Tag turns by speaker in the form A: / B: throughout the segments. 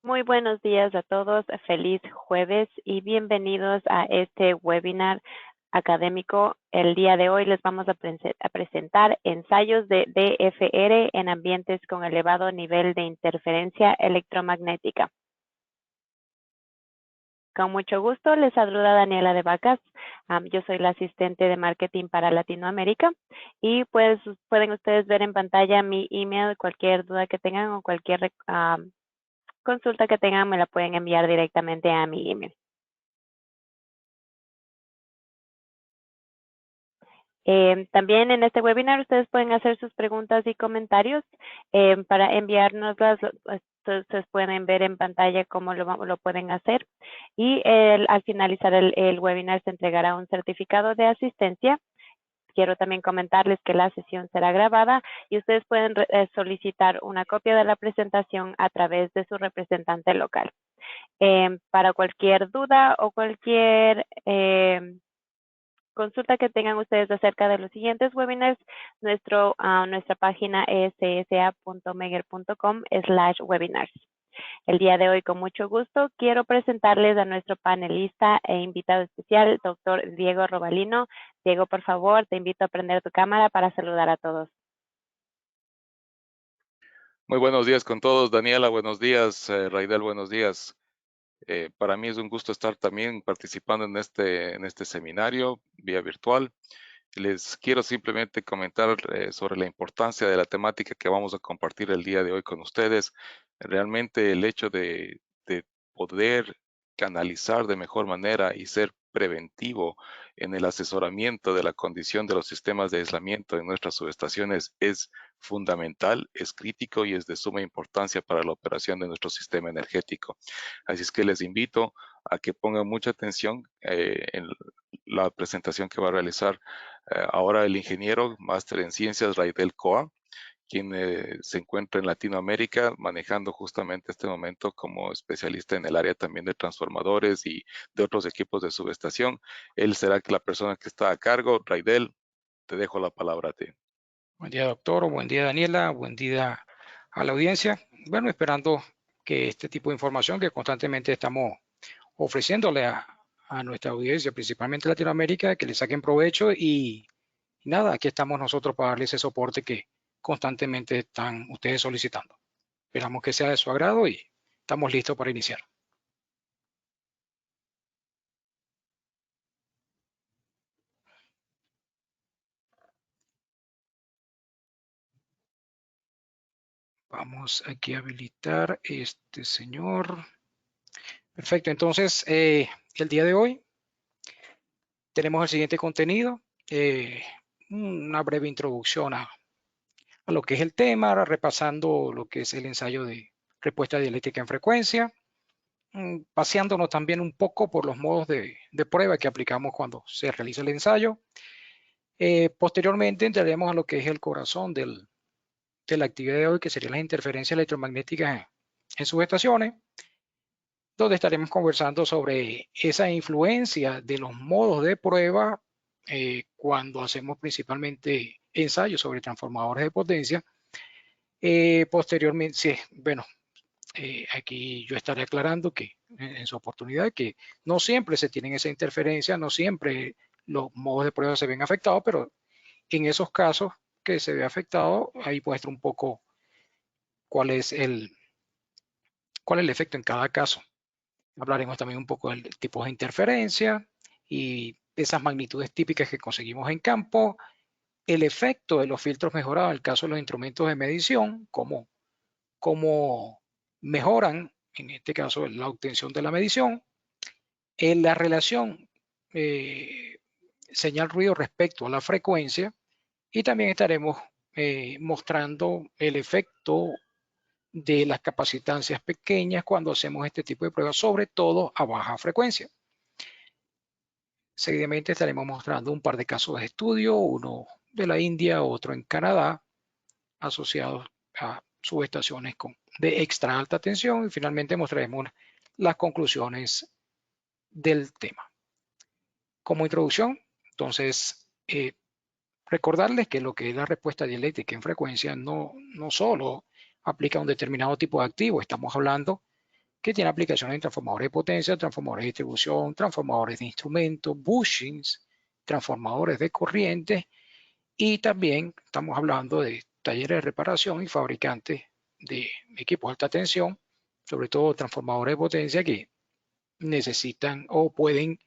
A: Muy buenos días a todos, feliz jueves y bienvenidos a este webinar académico. El día de hoy les vamos a presentar ensayos de DFR en ambientes con elevado nivel de interferencia electromagnética. Con mucho gusto, les saluda Daniela de Vacas. Yo soy la asistente de marketing para Latinoamérica y pues pueden ustedes ver en pantalla mi email, cualquier duda que tengan o cualquier consulta que tengan me la pueden enviar directamente a mi email. También en este webinar ustedes pueden hacer sus preguntas y comentarios para enviárnoslas. Ustedes pueden ver en pantalla cómo lo pueden hacer y al finalizar el webinar se entregará un certificado de asistencia. Quiero también comentarles que la sesión será grabada y ustedes pueden solicitar una copia de la presentación a través de su representante local. Para cualquier duda o cualquier consulta que tengan ustedes acerca de los siguientes webinars, nuestra página es csa.megger.com/webinars. El día de hoy, con mucho gusto, quiero presentarles a nuestro panelista e invitado especial, doctor Diego Robalino. Diego, por favor, te invito a prender tu cámara para saludar a todos.
B: Muy buenos días con todos. Daniela, buenos días. Raidel, buenos días. Para mí es un gusto estar también participando en este seminario vía virtual. Les quiero simplemente comentar sobre la importancia de la temática que vamos a compartir el día de hoy con ustedes. Realmente el hecho de poder canalizar de mejor manera y ser preventivo en el asesoramiento de la condición de los sistemas de aislamiento en nuestras subestaciones es fundamental, es crítico y es de suma importancia para la operación de nuestro sistema energético. Así es que les invito a que pongan mucha atención en la presentación que va a realizar ahora el ingeniero máster en ciencias Raidel Coa, quien se encuentra en Latinoamérica manejando justamente este momento como especialista en el área también de transformadores y de otros equipos de subestación. Él será la persona que está a cargo. Raidel, te dejo la palabra a ti.
C: Buen día, doctor. Buen día, Daniela. Buen día a la audiencia. Bueno, esperando que este tipo de información que constantemente estamos ofreciéndole a nuestra audiencia, principalmente Latinoamérica, que le saquen provecho y nada, aquí estamos nosotros para darle ese soporte que constantemente están ustedes solicitando. Esperamos que sea de su agrado y estamos listos para iniciar. Vamos aquí a habilitar este señor. Perfecto, entonces el día de hoy tenemos el siguiente contenido, una breve introducción a lo que es el tema, repasando lo que es el ensayo de respuesta dialéctica en frecuencia, paseándonos también un poco por los modos de prueba que aplicamos cuando se realiza el ensayo. Posteriormente entraremos a lo que es el corazón de la actividad de hoy, que serían las interferencias electromagnéticas en subestaciones, donde estaremos conversando sobre esa influencia de los modos de prueba cuando hacemos principalmente ensayos sobre transformadores de potencia. Posteriormente, sí, bueno, aquí yo estaré aclarando que en su oportunidad que no siempre se tienen esa interferencia, no siempre los modos de prueba se ven afectados, pero en esos casos que se ve afectado, ahí muestra un poco cuál es el efecto en cada caso. Hablaremos también un poco del tipo de interferencia y esas magnitudes típicas que conseguimos en campo, el efecto de los filtros mejorados en el caso de los instrumentos de medición, cómo mejoran, en este caso, la obtención de la medición, en la relación señal-ruido respecto a la frecuencia, y también estaremos mostrando el efecto de las capacitancias pequeñas cuando hacemos este tipo de pruebas, sobre todo a baja frecuencia. Seguidamente estaremos mostrando un par de casos de estudio, uno de la India, otro en Canadá, asociados a subestaciones de extra alta tensión, y finalmente mostraremos las conclusiones del tema. Como introducción, entonces, recordarles que lo que es la respuesta dialéctica en frecuencia no solo aplica a un determinado tipo de activo, estamos hablando que tiene aplicaciones en transformadores de potencia, transformadores de distribución, transformadores de instrumentos, bushings, transformadores de corriente, y también estamos hablando de talleres de reparación y fabricantes de equipos de alta tensión, sobre todo transformadores de potencia que necesitan o pueden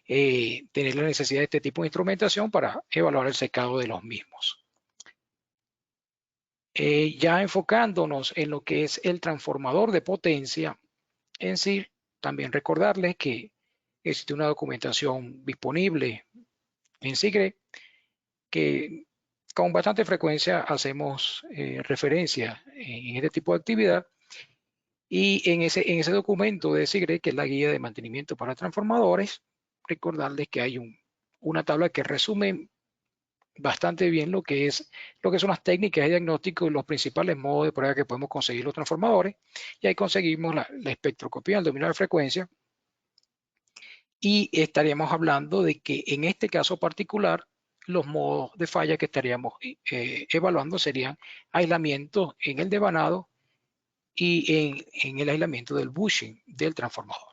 C: tener la necesidad de este tipo de instrumentación para evaluar el secado de los mismos. Ya enfocándonos en lo que es el transformador de potencia en sí, también recordarles que existe una documentación disponible en SIGRE que con bastante frecuencia hacemos referencia en este tipo de actividad, y en ese documento de SIGRE, que es la guía de mantenimiento para transformadores, recordarles que hay una tabla que resume bastante bien lo que son las técnicas de diagnóstico y los principales modos de prueba que podemos conseguir los transformadores, y ahí conseguimos la espectroscopía, el dominio de frecuencia, y estaríamos hablando de que en este caso particular los modos de falla que estaríamos evaluando serían aislamiento en el devanado y en el aislamiento del bushing del transformador.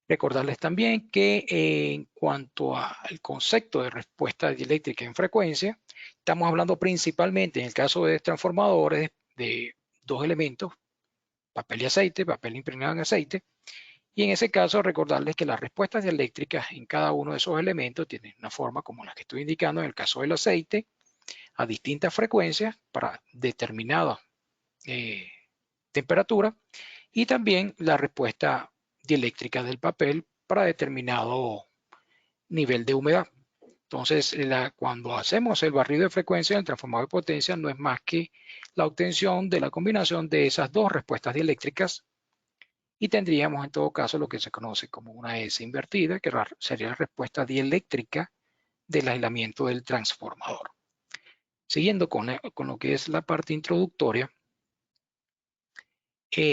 C: Recordarles también que en cuanto al concepto de respuesta dieléctrica en frecuencia, estamos hablando principalmente en el caso de transformadores de dos elementos, papel y aceite, papel impregnado en aceite, y en ese caso recordarles que las respuestas dieléctricas en cada uno de esos elementos tienen una forma como la que estoy indicando en el caso del aceite, a distintas frecuencias para determinada temperatura, y también la respuesta dieléctrica del papel para determinado nivel de humedad. Entonces, cuando hacemos el barrido de frecuencia del transformador de potencia, no es más que la obtención de la combinación de esas dos respuestas dieléctricas, y tendríamos en todo caso lo que se conoce como una S invertida, que sería la respuesta dieléctrica del aislamiento del transformador. Siguiendo con lo que es la parte introductoria,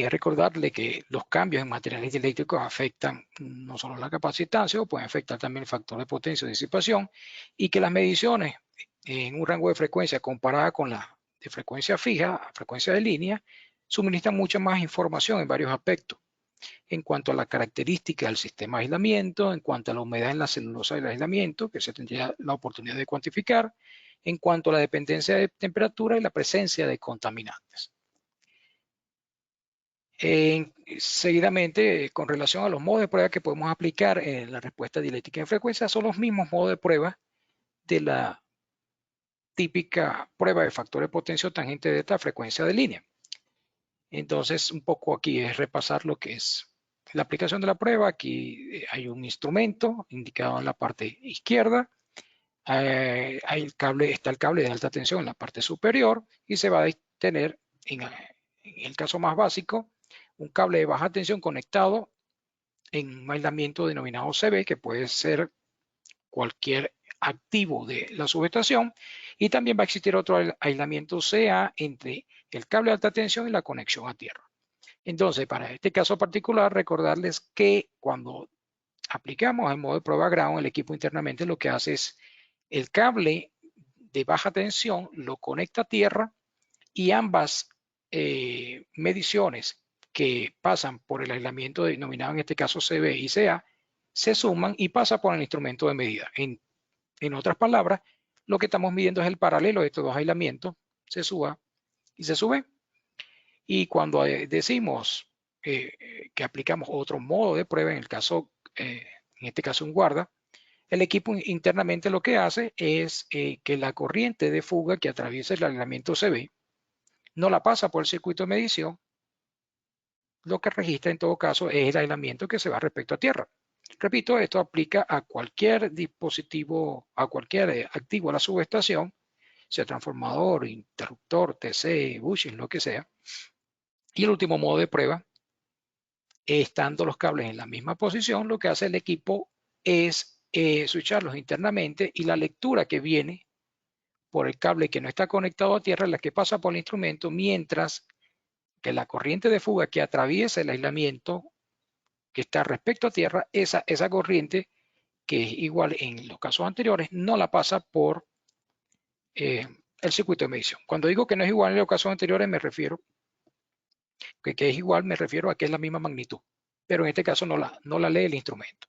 C: recordarle que los cambios en materiales dieléctricos afectan no solo la capacitancia, pueden afectar también el factor de potencia o disipación, y que las mediciones en un rango de frecuencia comparada con la de frecuencia fija, a frecuencia de línea, suministran mucha más información en varios aspectos, en cuanto a la característica del sistema de aislamiento, en cuanto a la humedad en la celulosa del aislamiento, que se tendría la oportunidad de cuantificar, en cuanto a la dependencia de temperatura y la presencia de contaminantes. Seguidamente, con relación a los modos de prueba que podemos aplicar en la respuesta dieléctrica en frecuencia, son los mismos modos de prueba de la típica prueba de factor de potencia o tangente de esta frecuencia de línea. Entonces, un poco aquí es repasar lo que es la aplicación de la prueba. Aquí hay un instrumento indicado en la parte izquierda. Está el cable de alta tensión en la parte superior, y se va a tener, en el caso más básico, un cable de baja tensión conectado en un aislamiento denominado CB, que puede ser cualquier activo de la subestación, y también va a existir otro aislamiento CA entre el cable de alta tensión y la conexión a tierra. Entonces, para este caso particular, recordarles que cuando aplicamos el modo de prueba ground, el equipo internamente lo que hace es el cable de baja tensión lo conecta a tierra, y ambas mediciones que pasan por el aislamiento denominado en este caso CB y CA se suman y pasa por el instrumento de medida. En otras palabras, lo que estamos midiendo es el paralelo de estos dos aislamientos, se suba y se sube. Y cuando decimos que aplicamos otro modo de prueba, en este caso un guarda, el equipo internamente lo que hace es que la corriente de fuga que atraviesa el aislamiento CB no la pasa por el circuito de medición. Lo que registra en todo caso es el aislamiento que se va respecto a tierra. Repito, esto aplica a cualquier dispositivo, a cualquier activo a la subestación, sea transformador, interruptor, TC, bushing, lo que sea. Y el último modo de prueba, estando los cables en la misma posición, lo que hace el equipo es switcharlos internamente, y la lectura que viene por el cable que no está conectado a tierra es la que pasa por el instrumento, mientras que la corriente de fuga que atraviesa el aislamiento que está respecto a tierra, esa corriente, que es igual en los casos anteriores, no la pasa por el circuito de medición. Cuando digo que no es igual en los casos anteriores, me refiero Que es igual, me refiero a que es la misma magnitud, pero en este caso no la lee el instrumento.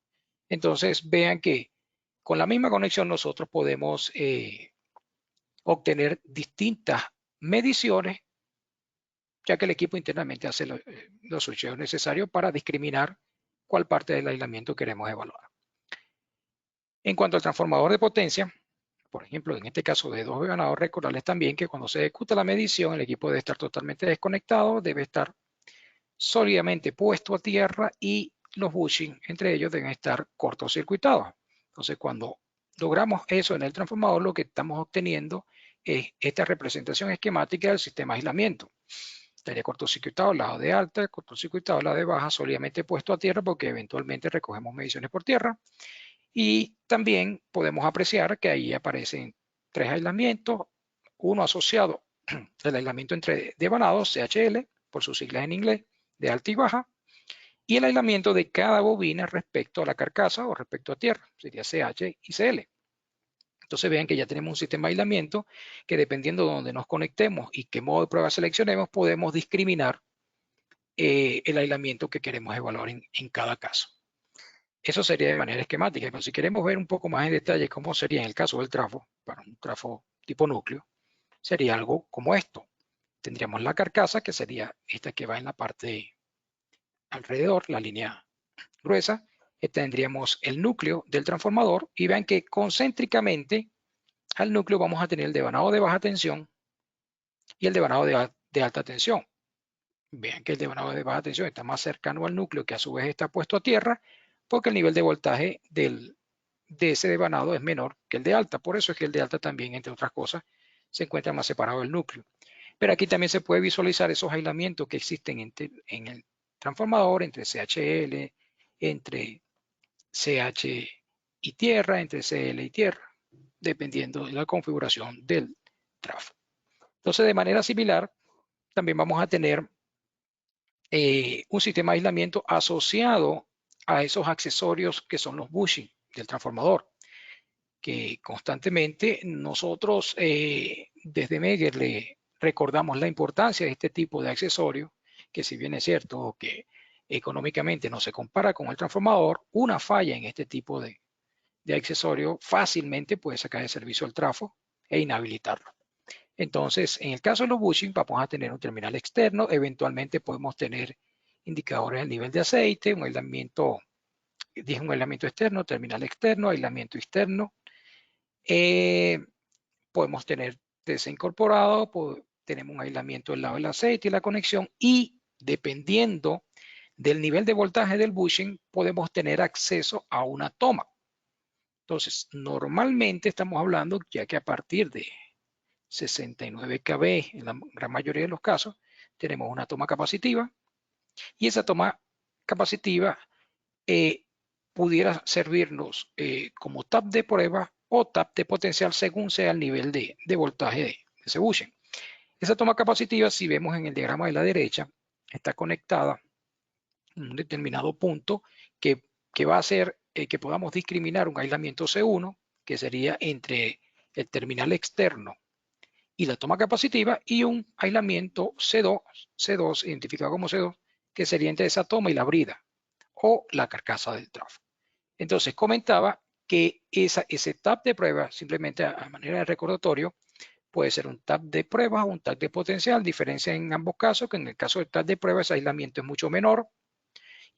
C: Entonces vean que con la misma conexión nosotros podemos obtener distintas mediciones, ya que el equipo internamente hace los switcheos necesarios para discriminar cuál parte del aislamiento queremos evaluar. En cuanto al transformador de potencia, por ejemplo, en este caso de 2 ganados, recordarles también que cuando se ejecuta la medición, el equipo debe estar totalmente desconectado, debe estar sólidamente puesto a tierra y los bushings entre ellos deben estar cortocircuitados. Entonces, cuando logramos eso en el transformador, lo que estamos obteniendo es esta representación esquemática del sistema de aislamiento. Estaría cortocircuitado al lado de alta, cortocircuitado al lado de baja, sólidamente puesto a tierra porque eventualmente recogemos mediciones por tierra. Y también podemos apreciar que ahí aparecen 3 aislamientos, uno asociado al aislamiento entre devanados, CHL, por sus siglas en inglés, de alta y baja, y el aislamiento de cada bobina respecto a la carcasa o respecto a tierra, sería CH y CL. Entonces vean que ya tenemos un sistema de aislamiento que dependiendo de donde nos conectemos y qué modo de prueba seleccionemos, podemos discriminar el aislamiento que queremos evaluar en cada caso. Eso sería de manera esquemática, pero si queremos ver un poco más en detalle cómo sería en el caso del trafo, para un trafo tipo núcleo, sería algo como esto. Tendríamos la carcasa, que sería esta que va en la parte alrededor, la línea gruesa. Tendríamos el núcleo del transformador y vean que concéntricamente al núcleo vamos a tener el devanado de baja tensión y el devanado de alta tensión. Vean que el devanado de baja tensión está más cercano al núcleo, que a su vez está puesto a tierra, porque el nivel de voltaje de ese devanado es menor que el de alta. Por eso es que el de alta también, entre otras cosas, se encuentra más separado del núcleo. Pero aquí también se puede visualizar esos aislamientos que existen en el transformador entre CHL, entre CH y tierra, entre CL y tierra, dependiendo de la configuración del trafo. Entonces, de manera similar, también vamos a tener un sistema de aislamiento asociado a esos accesorios que son los bushing del transformador, que constantemente nosotros desde Megger le recordamos la importancia de este tipo de accesorios, que si bien es cierto que económicamente no se compara con el transformador, una falla en este tipo de accesorio fácilmente puede sacar de servicio el trafo e inhabilitarlo. Entonces, en el caso de los bushing, vamos a tener un terminal externo, eventualmente podemos tener indicadores del nivel de aceite, un aislamiento externo, terminal externo, aislamiento externo. Podemos tener TC incorporado, tenemos un aislamiento del lado del aceite y la conexión, y dependiendo del nivel de voltaje del bushing, podemos tener acceso a una toma. Entonces, normalmente estamos hablando ya que a partir de 69 kV, en la gran mayoría de los casos, tenemos una toma capacitiva, y esa toma capacitiva pudiera servirnos como tap de prueba o tap de potencial según sea el nivel de voltaje de ese bushing. Esa toma capacitiva, si vemos en el diagrama de la derecha, está conectada en un determinado punto que va a hacer que podamos discriminar un aislamiento C1, que sería entre el terminal externo y la toma capacitiva, y un aislamiento C2, identificado como C2, que sería entre esa toma y la brida o la carcasa del trafo. Entonces comentaba que ese tap de prueba, simplemente a manera de recordatorio, puede ser un tap de prueba o un tap de potencial. Diferencia en ambos casos, que en el caso del tap de prueba ese aislamiento es mucho menor,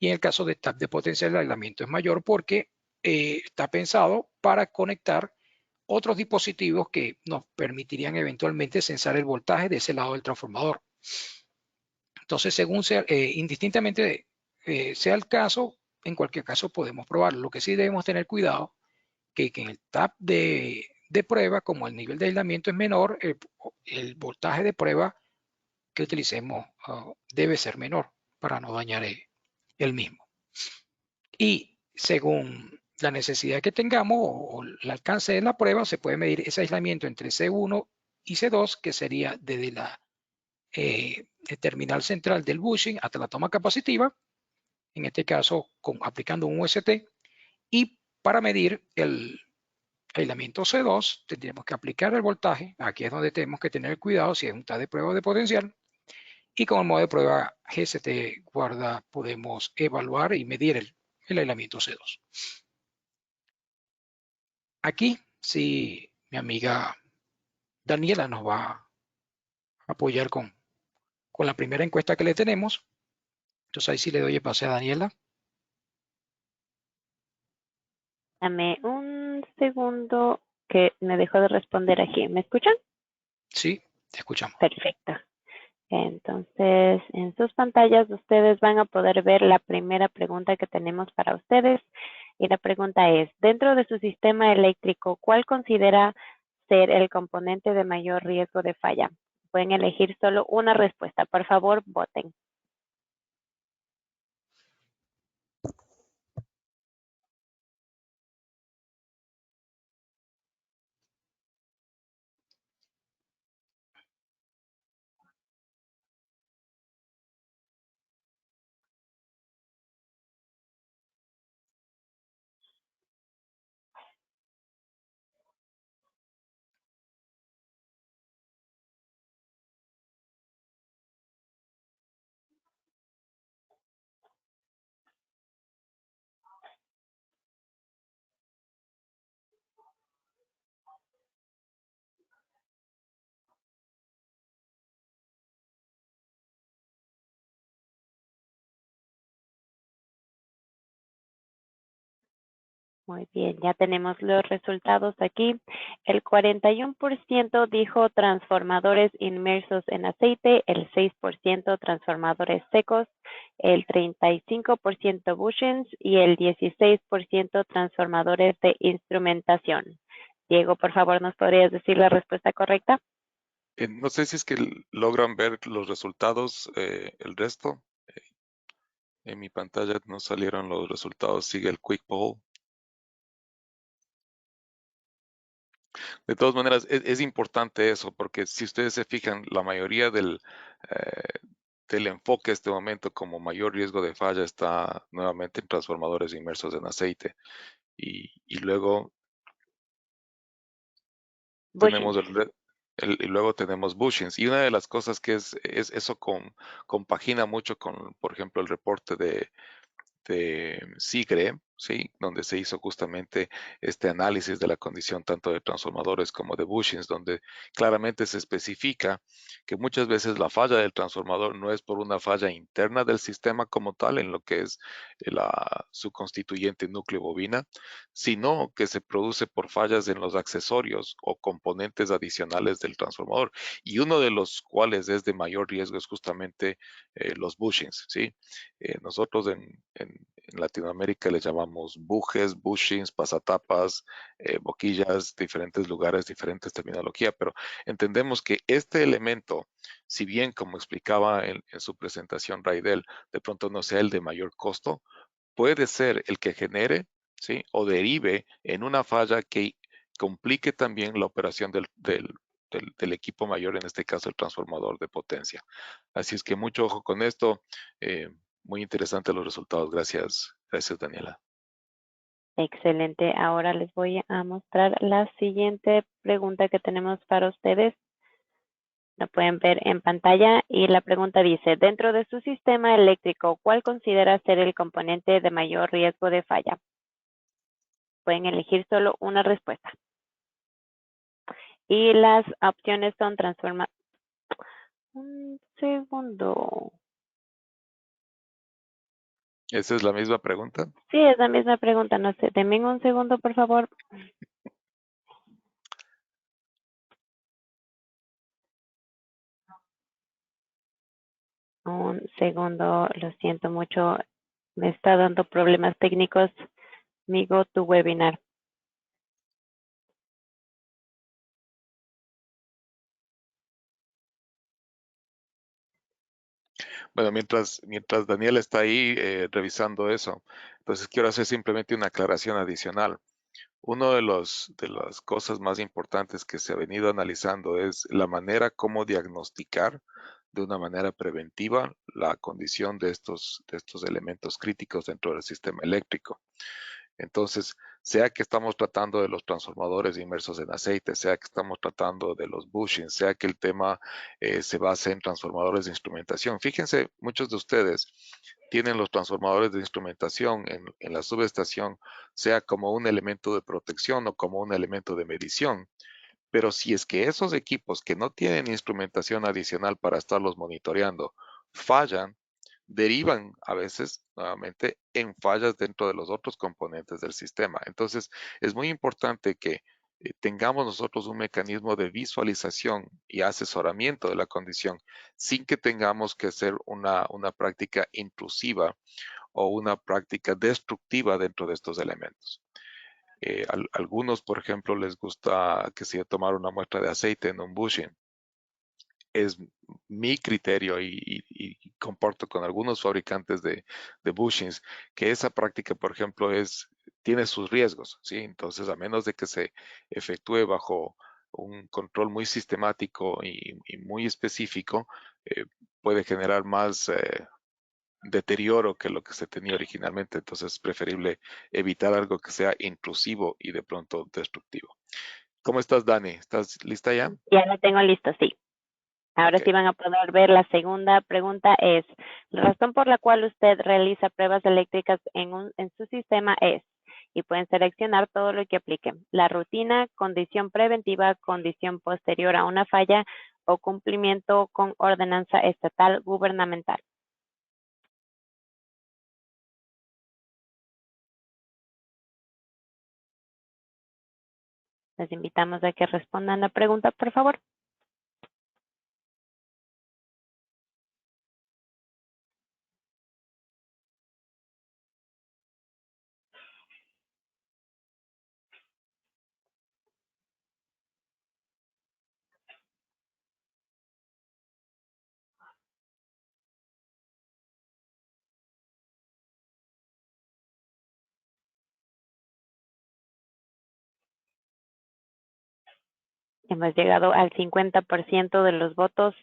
C: y en el caso de tap de potencial el aislamiento es mayor porque está pensado para conectar otros dispositivos que nos permitirían eventualmente censar el voltaje de ese lado del transformador. Entonces, según sea, indistintamente sea el caso, en cualquier caso podemos probarlo. Lo que sí debemos tener cuidado, que en el tap de prueba, como el nivel de aislamiento es menor, el voltaje de prueba que utilicemos debe ser menor para no dañar el mismo. Y según la necesidad que tengamos o el alcance de la prueba, se puede medir ese aislamiento entre C1 y C2, que sería desde el terminal central del bushing hasta la toma capacitiva, en este caso aplicando un UST, y para medir el aislamiento C2 tendríamos que aplicar el voltaje. Aquí es donde tenemos que tener cuidado si es un tap de prueba de potencial, Y con el modo de prueba GCT guarda podemos evaluar y medir el aislamiento C2. Aquí sí mi amiga Daniela nos va a apoyar con la primera encuesta que le tenemos. Entonces ahí sí le doy el pase a Daniela.
A: Dame un segundo que me dejó de responder aquí. ¿Me escuchan?
C: Sí, te escuchamos.
A: Perfecto. Entonces, en sus pantallas ustedes van a poder ver la primera pregunta que tenemos para ustedes. Y la pregunta es, dentro de su sistema eléctrico, ¿cuál considera ser el componente de mayor riesgo de falla? Pueden elegir solo una respuesta. Por favor, voten. Muy bien, ya tenemos los resultados aquí. El 41% dijo transformadores inmersos en aceite, el 6% transformadores secos, el 35% bushings y el 16% transformadores de instrumentación. Diego, por favor, ¿nos podrías decir la respuesta correcta?
B: No sé si es que logran ver los resultados, el resto. En mi pantalla no salieron los resultados, sigue el quick poll. De todas maneras, es importante eso, porque si ustedes se fijan, la mayoría del enfoque en este momento como mayor riesgo de falla está nuevamente en transformadores inmersos en aceite. Y luego tenemos
A: Bushings.
B: y luego tenemos bushings. Y una de las cosas que es eso compagina mucho con, por ejemplo, el reporte de SIGRE, ¿sí? Donde se hizo justamente este análisis de la condición tanto de transformadores como de bushings, donde claramente se especifica que muchas veces la falla del transformador no es por una falla interna del sistema como tal, en lo que es su constituyente núcleo bobina, sino que se produce por fallas en los accesorios o componentes adicionales del transformador, y uno de los cuales es de mayor riesgo es justamente los bushings, ¿sí? Nosotros en Latinoamérica le llamamos bujes, bushings, pasatapas, boquillas, diferentes lugares, diferentes terminología, pero entendemos que este elemento, si bien como explicaba en su presentación Raidel, de pronto no sea el de mayor costo, puede ser el que genere, ¿sí? O derive en una falla que complique también la operación del equipo mayor, en este caso el transformador de potencia. Así es que mucho ojo con esto. eh, Muy interesantes los resultados. Gracias, gracias Daniela.
A: Excelente. Ahora les voy a mostrar la siguiente pregunta que tenemos para ustedes. Lo pueden ver en pantalla y la pregunta dice, dentro de su sistema eléctrico, ¿cuál considera ser el componente de mayor riesgo de falla? Pueden elegir solo una respuesta. Y las opciones son transforma. Un segundo.
B: ¿Esa es la misma pregunta?
A: Sí, es la misma pregunta. No sé, denme un segundo, por favor. Un segundo, lo siento mucho. Me está dando problemas técnicos. Mi GoToWebinar.
B: Bueno, mientras Daniela está ahí revisando eso, entonces quiero hacer simplemente una aclaración adicional. Uno de las cosas más importantes que se ha venido analizando es la manera como diagnosticar de una manera preventiva la condición de estos elementos críticos dentro del sistema eléctrico. Entonces, sea que estamos tratando de los transformadores inmersos en aceite, sea que estamos tratando de los bushings, sea que el tema se base en transformadores de instrumentación. Fíjense, muchos de ustedes tienen los transformadores de instrumentación en la subestación, sea como un elemento de protección o como un elemento de medición. Pero si es que esos equipos que no tienen instrumentación adicional para estarlos monitoreando fallan, derivan a veces nuevamente en fallas dentro de los otros componentes del sistema. Entonces, es muy importante que tengamos nosotros un mecanismo de visualización y asesoramiento de la condición sin que tengamos que hacer una práctica intrusiva o una práctica destructiva dentro de estos elementos. Algunos, por ejemplo, les gusta que si tomar una muestra de aceite en un bushing. Es mi criterio y comparto con algunos fabricantes de bushings que esa práctica, por ejemplo, tiene sus riesgos, ¿sí? Entonces, a menos de que se efectúe bajo un control muy sistemático y muy específico, puede generar más deterioro que lo que se tenía originalmente. Entonces es preferible evitar algo que sea intrusivo y de pronto destructivo. ¿Cómo estás, Dani? ¿Estás lista ya?
A: Ya lo tengo listo, sí. Ahora
B: Ok.
A: sí van a poder ver la segunda pregunta es, la razón por la cual usted realiza pruebas eléctricas en su sistema es, y pueden seleccionar todo lo que aplique, la rutina, condición preventiva, condición posterior a una falla o cumplimiento con ordenanza estatal gubernamental. Les invitamos a que respondan la pregunta, por favor. Hemos llegado al 50% de los votos.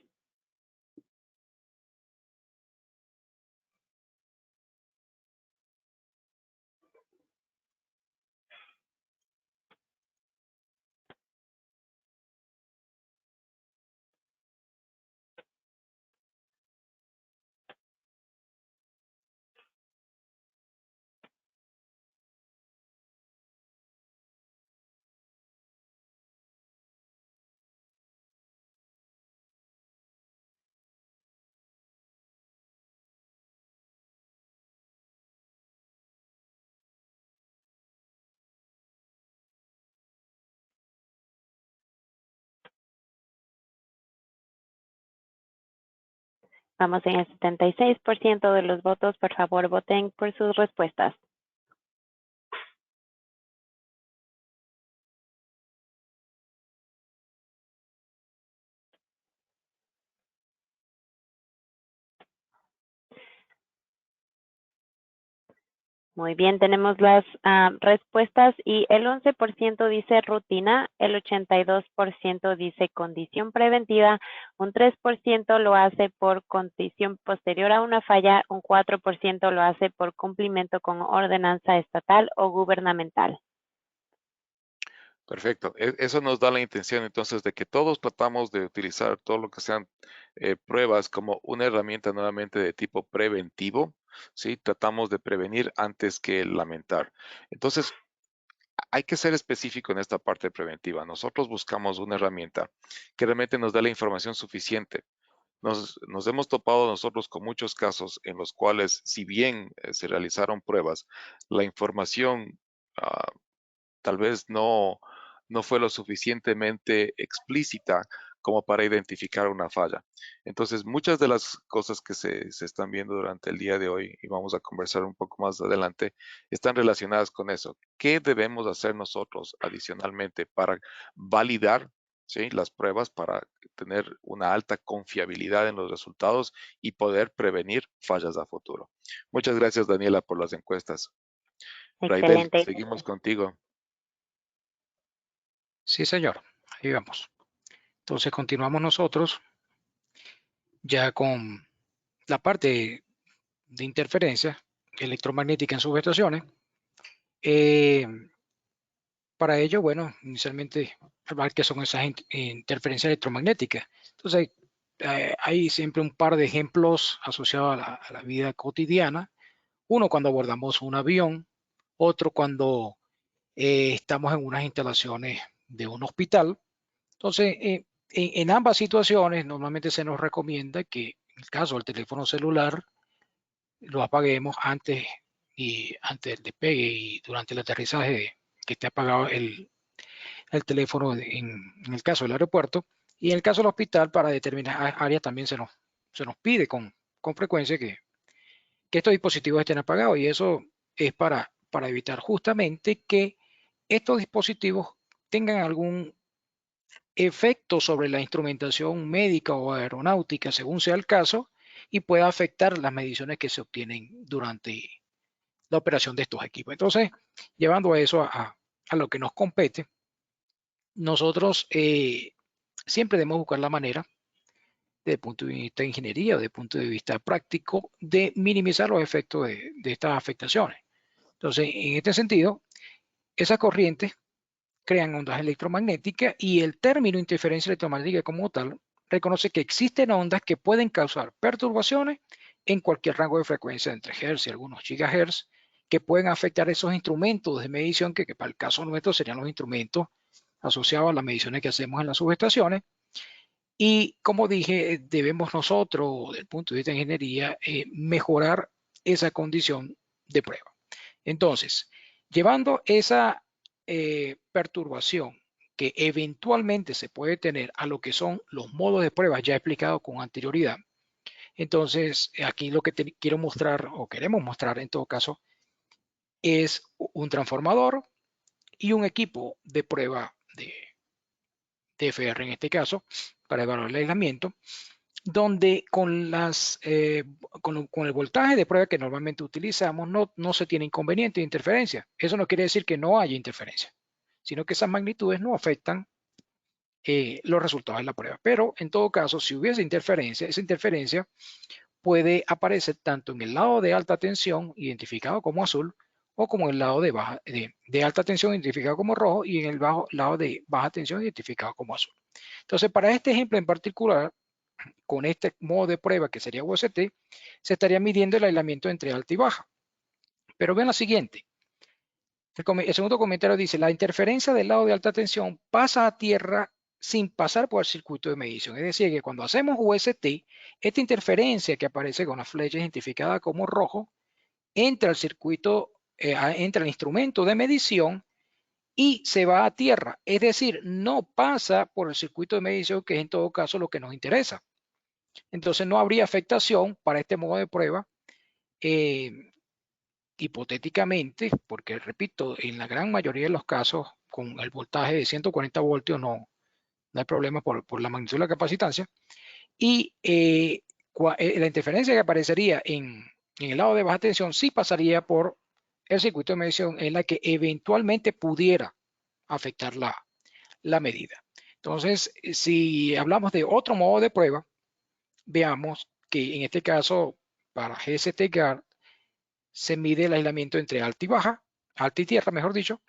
A: Vamos en el 76% de los votos. Por favor, voten por sus respuestas. Muy bien, tenemos las respuestas y el 11% dice rutina, el 82% dice condición preventiva, un 3% lo hace por condición posterior a una falla, un 4% lo hace por cumplimiento con ordenanza estatal o gubernamental.
B: Perfecto. Eso nos da la intención entonces de que todos tratamos de utilizar todo lo que sean pruebas como una herramienta nuevamente de tipo preventivo, ¿sí? Tratamos de prevenir antes que lamentar. Entonces, hay que ser específico en esta parte preventiva. Nosotros buscamos una herramienta que realmente nos dé la información suficiente. Nos hemos topado nosotros con muchos casos en los cuales, si bien se realizaron pruebas, la información tal vez no fue lo suficientemente explícita como para identificar una falla. Entonces, muchas de las cosas que se están viendo durante el día de hoy, y vamos a conversar un poco más adelante, están relacionadas con eso. ¿Qué debemos hacer nosotros adicionalmente para validar, ¿sí?, las pruebas, para tener una alta confiabilidad en los resultados y poder prevenir fallas a futuro? Muchas gracias, Daniela, por las encuestas. Raidel,
A: Excelente.
B: seguimos contigo.
C: Sí, señor. Ahí vamos. Entonces continuamos nosotros ya con la parte de interferencia electromagnética en subestaciones. Para ello, bueno, inicialmente hablar qué son esas interferencias electromagnéticas. Entonces, hay siempre un par de ejemplos asociados a la vida cotidiana. Uno cuando abordamos un avión, otro cuando estamos en unas instalaciones de un hospital. Entonces, en ambas situaciones, normalmente se nos recomienda que en el caso del teléfono celular, lo apaguemos antes del despegue y durante el aterrizaje, que esté apagado el teléfono en el caso del aeropuerto. Y en el caso del hospital, para determinadas áreas también se nos pide con frecuencia que estos dispositivos estén apagados, y eso es para evitar justamente que estos dispositivos tengan algún efecto sobre la instrumentación médica o aeronáutica, según sea el caso, y pueda afectar las mediciones que se obtienen durante la operación de estos equipos. Entonces, llevando eso a lo que nos compete, nosotros siempre debemos buscar la manera, desde el punto de vista de ingeniería o desde el punto de vista práctico, de minimizar los efectos de estas afectaciones. Entonces, en este sentido, esas corrientes crean ondas electromagnéticas, y el término interferencia electromagnética como tal reconoce que existen ondas que pueden causar perturbaciones en cualquier rango de frecuencia entre Hz y algunos gigahertz, que pueden afectar esos instrumentos de medición que para el caso nuestro serían los instrumentos asociados a las mediciones que hacemos en las subestaciones. Y como dije, debemos nosotros, desde el punto de vista de ingeniería, mejorar esa condición de prueba. Entonces, llevando esa perturbación que eventualmente se puede tener a lo que son los modos de prueba ya explicados con anterioridad, entonces aquí lo que quiero mostrar, o queremos mostrar en todo caso, es un transformador y un equipo de prueba de TFR en este caso, para evaluar el aislamiento, donde con el voltaje de prueba que normalmente utilizamos no se tiene inconveniente de interferencia. Eso no quiere decir que no haya interferencia, sino que esas magnitudes no afectan los resultados de la prueba. Pero en todo caso, si hubiese interferencia, esa interferencia puede aparecer tanto en el lado de alta tensión, identificado como azul, o como en el lado de alta tensión, identificado como rojo, y en el lado de baja tensión, identificado como azul. Entonces, para este ejemplo en particular, con este modo de prueba que sería UST, se estaría midiendo el aislamiento entre alta y baja. Pero vean la siguiente. El segundo comentario dice: la interferencia del lado de alta tensión pasa a tierra sin pasar por el circuito de medición. Es decir, que cuando hacemos UST, esta interferencia que aparece con la flecha identificada como rojo entra al circuito, entra al instrumento de medición y se va a tierra. Es decir, no pasa por el circuito de medición, que es en todo caso lo que nos interesa. Entonces no habría afectación para este modo de prueba, hipotéticamente, porque repito, en la gran mayoría de los casos con el voltaje de 140 voltios no hay problema por la magnitud de la capacitancia, y la interferencia que aparecería en el lado de baja tensión sí pasaría por el circuito de medición, en la que eventualmente pudiera afectar la medida. Entonces, si hablamos de otro modo de prueba, veamos que en este caso, para GST Guard, se mide el aislamiento entre alta y baja, alta y tierra, mejor dicho,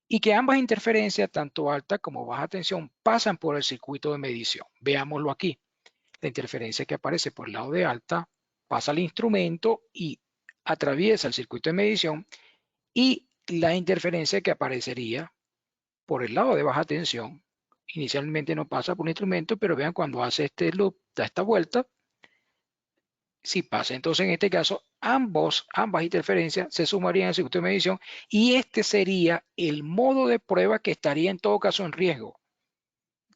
C: y que ambas interferencias, tanto alta como baja tensión, pasan por el circuito de medición. Veámoslo aquí. La interferencia que aparece por el lado de alta pasa al instrumento y atraviesa el circuito de medición, y la interferencia que aparecería por el lado de baja tensión inicialmente no pasa por el instrumento, pero vean, cuando hace este loop, da esta vuelta, sí pasa. Entonces, en este caso, ambas interferencias se sumarían al circuito de medición, y este sería el modo de prueba que estaría en todo caso en riesgo,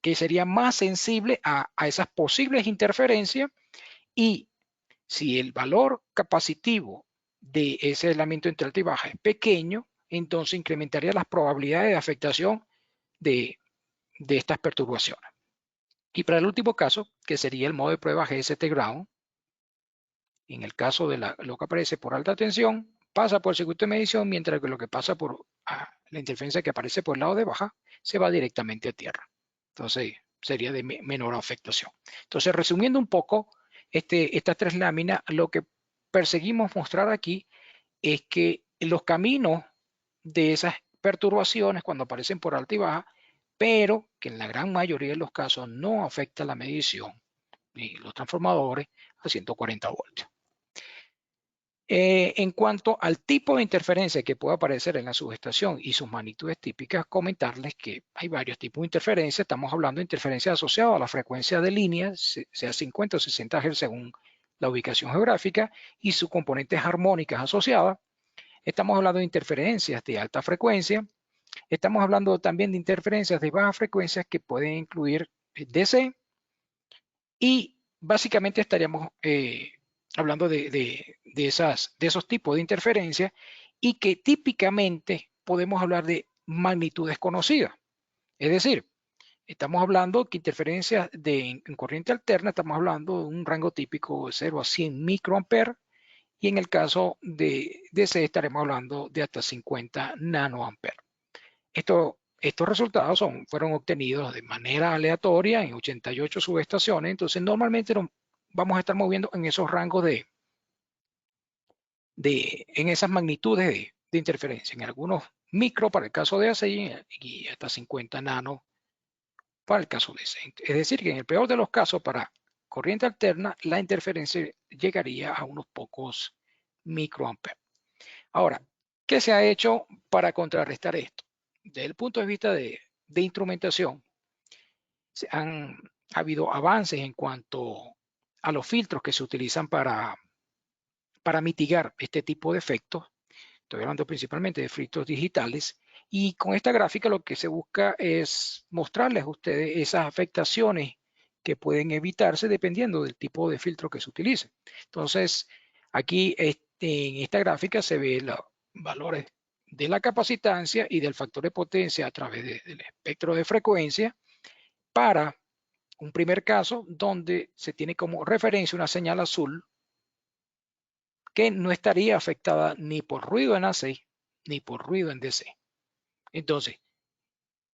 C: que sería más sensible a esas posibles interferencias. Y si el valor capacitivo de ese aislamiento entre alta y baja es pequeño, entonces incrementaría las probabilidades de afectación de estas perturbaciones. Y para el último caso, que sería el modo de prueba GST Ground, en el caso de lo que aparece por alta tensión, pasa por el circuito de medición, mientras que lo que pasa por la interferencia que aparece por el lado de baja se va directamente a tierra. Entonces, sería de menor afectación. Entonces, resumiendo un poco estas tres láminas, lo que perseguimos mostrar aquí es que los caminos de esas perturbaciones cuando aparecen por alta y baja, pero que en la gran mayoría de los casos no afecta la medición ni los transformadores a 140 voltios. En cuanto al tipo de interferencia que puede aparecer en la subestación y sus magnitudes típicas, comentarles que hay varios tipos de interferencia. Estamos hablando de interferencia asociada a la frecuencia de línea, sea 50 o 60 Hz según la ubicación geográfica, y sus componentes armónicas asociadas. Estamos hablando de interferencias de alta frecuencia. Estamos hablando también de interferencias de baja frecuencia que pueden incluir DC, y básicamente estaríamos hablando de esos tipos de interferencias, y que típicamente podemos hablar de magnitudes conocidas. Es decir, estamos hablando que interferencias en corriente alterna, estamos hablando de un rango típico de 0 a 100 microamperes, y en el caso de DC estaremos hablando de hasta 50 nanoamperes. Estos resultados fueron obtenidos de manera aleatoria en 88 subestaciones, entonces normalmente vamos a estar moviendo en esos rangos en esas magnitudes de interferencia, en algunos micro para el caso de AC y hasta 50 nano para el caso de DC. Es decir, que en el peor de los casos para corriente alterna, la interferencia llegaría a unos pocos microamperes. Ahora, ¿qué se ha hecho para contrarrestar esto? Desde el punto de vista de instrumentación, ha habido avances en cuanto a los filtros que se utilizan para mitigar este tipo de efectos. Estoy hablando principalmente de filtros digitales, y con esta gráfica lo que se busca es mostrarles a ustedes esas afectaciones que pueden evitarse dependiendo del tipo de filtro que se utilice. Entonces, aquí en esta gráfica se ve los valores de la capacitancia y del factor de potencia a través del espectro de frecuencia para un primer caso donde se tiene como referencia una señal azul que no estaría afectada ni por ruido en AC ni por ruido en DC. Entonces,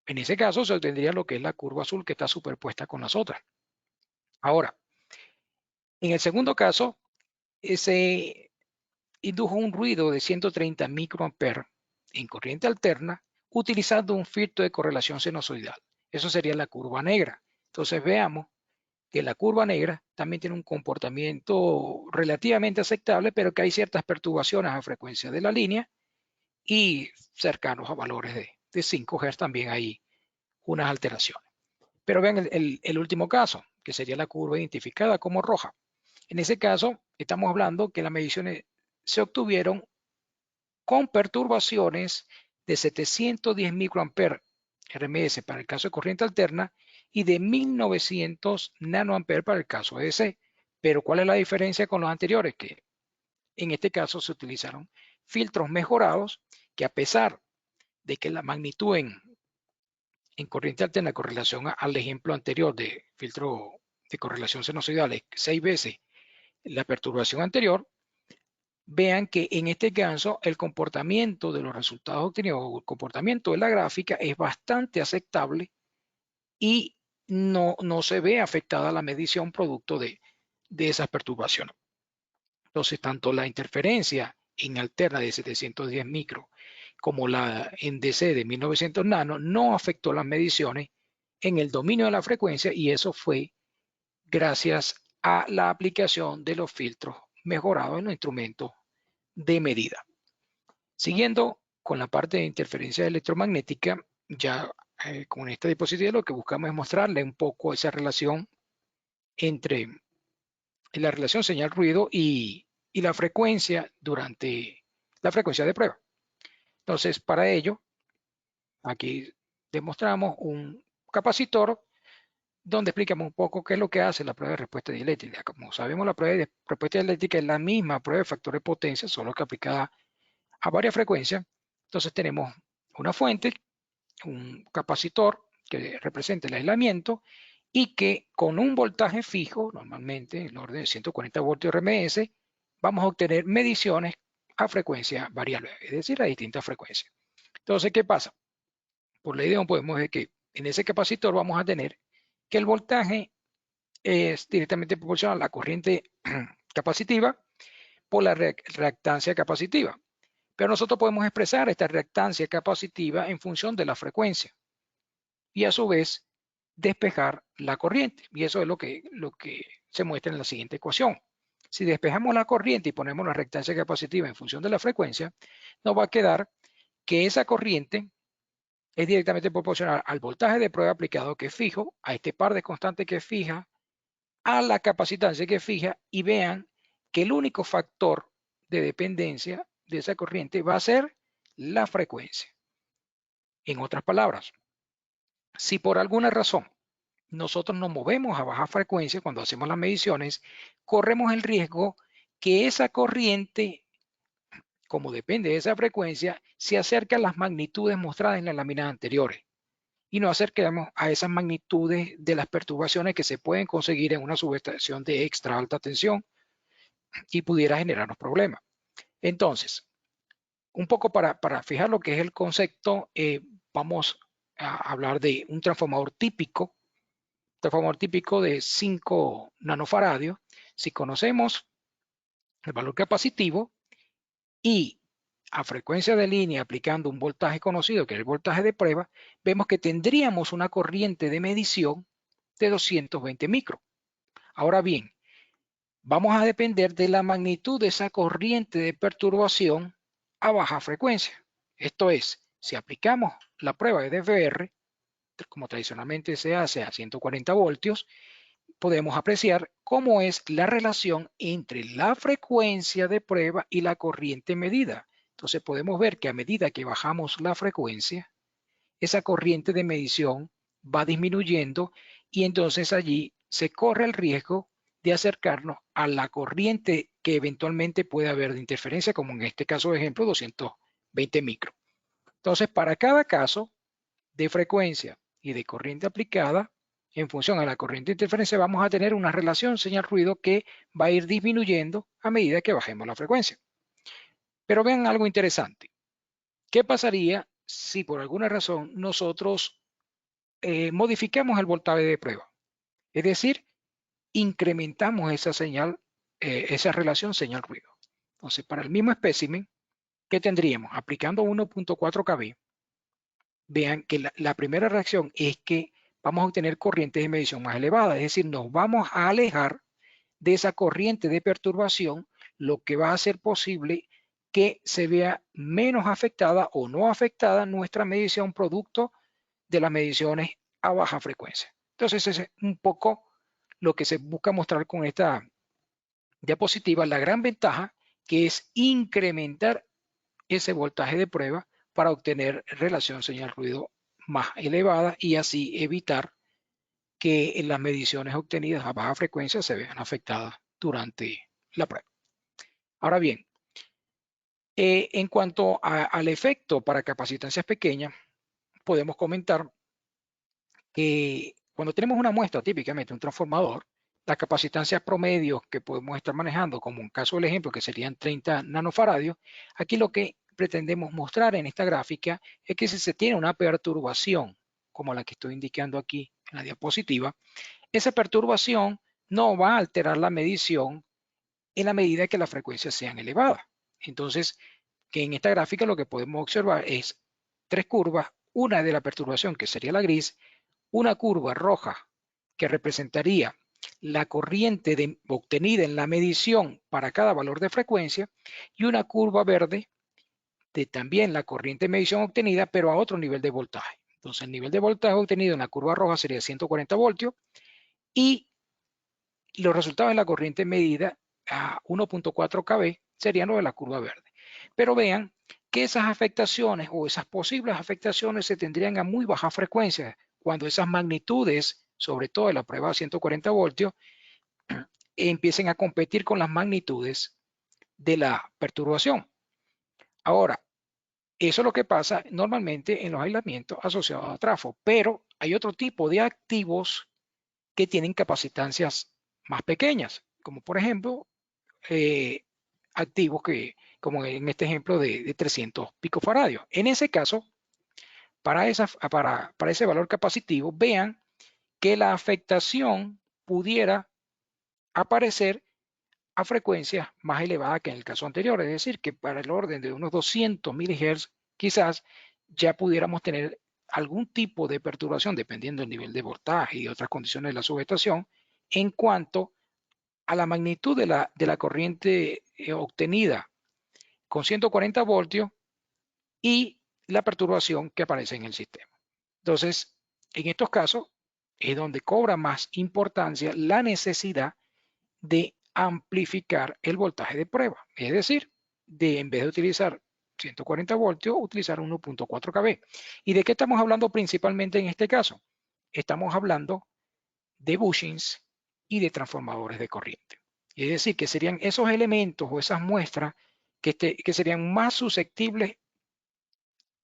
C: en ese caso se obtendría lo que es la curva azul que está superpuesta con las otras. Ahora, en el segundo caso, se indujo un ruido de 130 microamperes en corriente alterna utilizando un filtro de correlación sinusoidal. Eso sería la curva negra. Entonces veamos que la curva negra también tiene un comportamiento relativamente aceptable, pero que hay ciertas perturbaciones a frecuencia de la línea, y cercanos a valores de 5 Hz también hay unas alteraciones. Pero vean el último caso, que sería la curva identificada como roja. En ese caso, estamos hablando que las mediciones se obtuvieron con perturbaciones de 710 microamperes RMS para el caso de corriente alterna y de 1900 nanoamperes para el caso de DC. Pero ¿cuál es la diferencia con los anteriores? Que en este caso se utilizaron filtros mejorados que, a pesar de que la magnitud en corriente alterna con relación al ejemplo anterior de filtro de correlación sinusoidal es 6 veces la perturbación anterior, vean que en este caso el comportamiento de los resultados obtenidos o el comportamiento de la gráfica es bastante aceptable y no se ve afectada la medición producto de esas perturbaciones. Entonces, tanto la interferencia en alterna de 710 micro como la en DC de 1900 nano no afectó las mediciones en el dominio de la frecuencia, y eso fue gracias a la aplicación de los filtros mejorados en los instrumentos de medida. Siguiendo con la parte de interferencia electromagnética, ya con esta diapositiva lo que buscamos es mostrarle un poco esa relación entre la relación señal-ruido y la frecuencia durante la frecuencia de prueba. Entonces, para ello, aquí demostramos un capacitor donde explicamos un poco qué es lo que hace la prueba de respuesta dieléctrica. Como sabemos, la prueba de respuesta dieléctrica es la misma prueba de factor de potencia, solo que aplicada a varias frecuencias. Entonces tenemos una fuente, un capacitor que representa el aislamiento, y que con un voltaje fijo, normalmente en el orden de 140 voltios RMS, vamos a obtener mediciones a frecuencia variable, es decir, a distintas frecuencias. Entonces, ¿qué pasa? Por ley de Ohm podemos ver que en ese capacitor vamos a tener que el voltaje es directamente proporcional a la corriente capacitiva por la reactancia capacitiva. Pero nosotros podemos expresar esta reactancia capacitiva en función de la frecuencia y a su vez despejar la corriente. Y eso es lo que se muestra en la siguiente ecuación. Si despejamos la corriente y ponemos la reactancia capacitiva en función de la frecuencia, nos va a quedar que esa corriente es directamente proporcional al voltaje de prueba aplicado que es fijo, a este par de constantes que es fija, a la capacitancia que es fija, y vean que el único factor de dependencia de esa corriente va a ser la frecuencia. En otras palabras, si por alguna razón nosotros nos movemos a baja frecuencia cuando hacemos las mediciones, corremos el riesgo que esa corriente, como depende de esa frecuencia, se acerque a las magnitudes mostradas en las láminas anteriores y nos acerquemos a esas magnitudes de las perturbaciones que se pueden conseguir en una subestación de extra alta tensión y pudiera generarnos problemas. Entonces, un poco para fijar lo que es el concepto, vamos a hablar de un transformador típico de 5 nanofaradios. Si conocemos el valor capacitivo y a frecuencia de línea aplicando un voltaje conocido, que es el voltaje de prueba, vemos que tendríamos una corriente de medición de 220 micros. Ahora bien, vamos a depender de la magnitud de esa corriente de perturbación a baja frecuencia. Esto es, si aplicamos la prueba de DFR, como tradicionalmente se hace a 140 voltios, podemos apreciar cómo es la relación entre la frecuencia de prueba y la corriente medida. Entonces podemos ver que a medida que bajamos la frecuencia, esa corriente de medición va disminuyendo y entonces allí se corre el riesgo de acercarnos a la corriente que eventualmente puede haber de interferencia, como en este caso de ejemplo 220 micros. Entonces, para cada caso de frecuencia y de corriente aplicada, en función a la corriente de interferencia, vamos a tener una relación señal-ruido que va a ir disminuyendo a medida que bajemos la frecuencia. Pero vean algo interesante. ¿Qué pasaría si por alguna razón nosotros modificamos el voltaje de prueba? Es decir, incrementamos esa señal, esa relación señal-ruido. Entonces, para el mismo espécimen, ¿qué tendríamos? Aplicando 1.4 kV, vean que la primera reacción es que vamos a obtener corrientes de medición más elevadas, es decir, nos vamos a alejar de esa corriente de perturbación, lo que va a hacer posible que se vea menos afectada o no afectada nuestra medición producto de las mediciones a baja frecuencia. Entonces, ese es un poco lo que se busca mostrar con esta diapositiva, la gran ventaja que es incrementar ese voltaje de prueba para obtener relación señal-ruido más elevada y así evitar que las mediciones obtenidas a baja frecuencia se vean afectadas durante la prueba. Ahora bien, en cuanto al efecto para capacitancias pequeñas, podemos comentar que cuando tenemos una muestra, típicamente un transformador, las capacitancias promedios que podemos estar manejando, como en caso del ejemplo, que serían 30 nanofaradios, aquí lo que pretendemos mostrar en esta gráfica es que si se tiene una perturbación, como la que estoy indicando aquí en la diapositiva, esa perturbación no va a alterar la medición en la medida que las frecuencias sean elevadas. Entonces, que en esta gráfica lo que podemos observar es 3 curvas, una de la perturbación que sería la gris, una curva roja que representaría la corriente obtenida en la medición para cada valor de frecuencia y una curva verde de también la corriente de medición obtenida pero a otro nivel de voltaje. Entonces el nivel de voltaje obtenido en la curva roja sería 140 voltios y los resultados de la corriente medida a 1.4 kV serían los de la curva verde. Pero vean que esas afectaciones o esas posibles afectaciones se tendrían a muy baja frecuencia cuando esas magnitudes, sobre todo de la prueba a 140 voltios, empiecen a competir con las magnitudes de la perturbación. Ahora, eso es lo que pasa normalmente en los aislamientos asociados a trafo, pero hay otro tipo de activos que tienen capacitancias más pequeñas, como por ejemplo activos como en este ejemplo de 300 picofaradios. En ese caso, para ese valor capacitivo, vean que la afectación pudiera aparecer a frecuencias más elevadas que en el caso anterior. Es decir, que para el orden de unos 200 MHz quizás ya pudiéramos tener algún tipo de perturbación dependiendo del nivel de voltaje y otras condiciones de la sujetación en cuanto a la magnitud de la corriente obtenida con 140 voltios y la perturbación que aparece en el sistema. Entonces, en estos casos es donde cobra más importancia la necesidad de amplificar el voltaje de prueba. Es decir, en vez de utilizar 140 voltios, utilizar 1.4 kV. ¿Y de qué estamos hablando principalmente en este caso? Estamos hablando de bushings y de transformadores de corriente. Es decir, que serían esos elementos o esas muestras que serían más susceptibles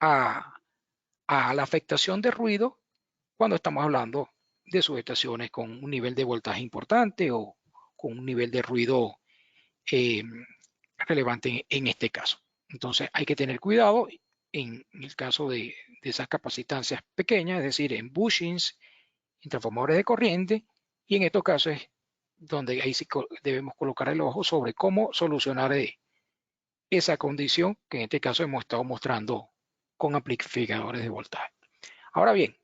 C: a la afectación de ruido cuando estamos hablando de subestaciones con un nivel de voltaje importante o con un nivel de ruido relevante en este caso. Entonces hay que tener cuidado en el caso de esas capacitancias pequeñas, es decir, en bushings, en transformadores de corriente, y en estos casos es donde ahí sí debemos colocar el ojo sobre cómo solucionar esa condición que en este caso hemos estado mostrando con amplificadores de voltaje. Ahora bien,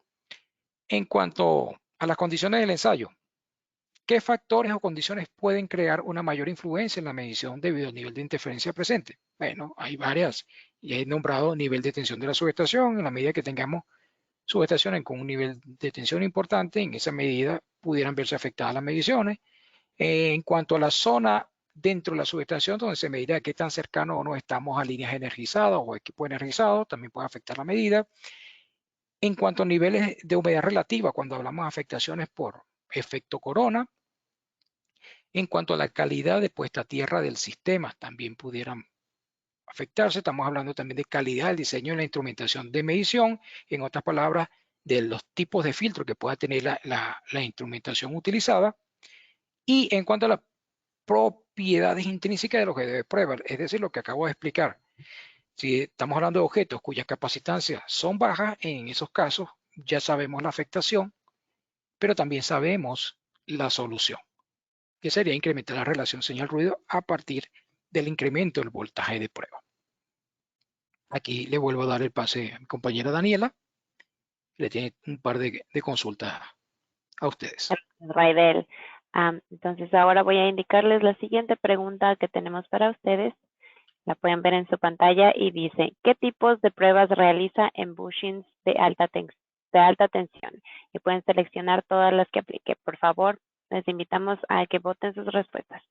C: en cuanto a las condiciones del ensayo, ¿qué factores o condiciones pueden crear una mayor influencia en la medición debido al nivel de interferencia presente? Bueno, hay varias. Y he nombrado nivel de tensión de la subestación. En la medida que tengamos subestaciones con un nivel de tensión importante, en esa medida pudieran verse afectadas las mediciones. En cuanto a la zona dentro de la subestación, donde se medirá qué tan cercano o no estamos a líneas energizadas o equipos energizados, también puede afectar la medida. En cuanto a niveles de humedad relativa, cuando hablamos de afectaciones por efecto corona, en cuanto a la calidad de puesta a tierra del sistema, también pudieran afectarse. Estamos hablando también de calidad del diseño y la instrumentación de medición. En otras palabras, de los tipos de filtro que pueda tener la instrumentación utilizada. Y en cuanto a las propiedades intrínsecas de los objetos de prueba, es decir, lo que acabo de explicar. Si estamos hablando de objetos cuyas capacitancias son bajas, en esos casos ya sabemos la afectación, pero también sabemos la solución, que sería incrementar la relación señal-ruido a partir del incremento del voltaje de prueba. Aquí le vuelvo a dar el pase a mi compañera Daniela, que le tiene un par de consultas a ustedes.
A: Raidel. Entonces ahora voy a indicarles la siguiente pregunta que tenemos para ustedes. La pueden ver en su pantalla y dice, ¿qué tipos de pruebas realiza en bushings de alta tensión? Y pueden seleccionar todas las que aplique. Por favor, les invitamos a que voten sus respuestas.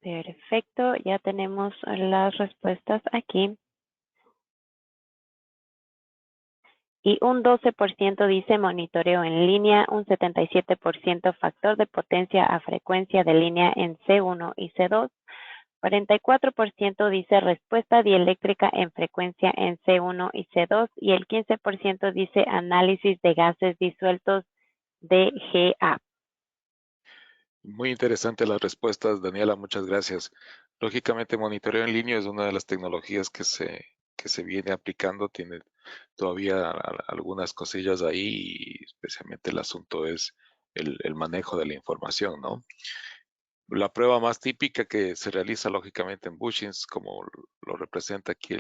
A: Perfecto, ya tenemos las respuestas aquí. Y un 12% dice monitoreo en línea, un 77% factor de potencia a frecuencia de línea en C1 y C2, 44% dice respuesta dieléctrica en frecuencia en C1 y C2 y el 15% dice análisis de gases disueltos DGA.
B: Muy interesante las respuestas, Daniela, muchas gracias. Lógicamente, monitoreo en línea es una de las tecnologías que se viene aplicando, tiene todavía algunas cosillas ahí, y especialmente el asunto es el manejo de la información, ¿no? La prueba más típica que se realiza lógicamente en bushings, como lo representa aquí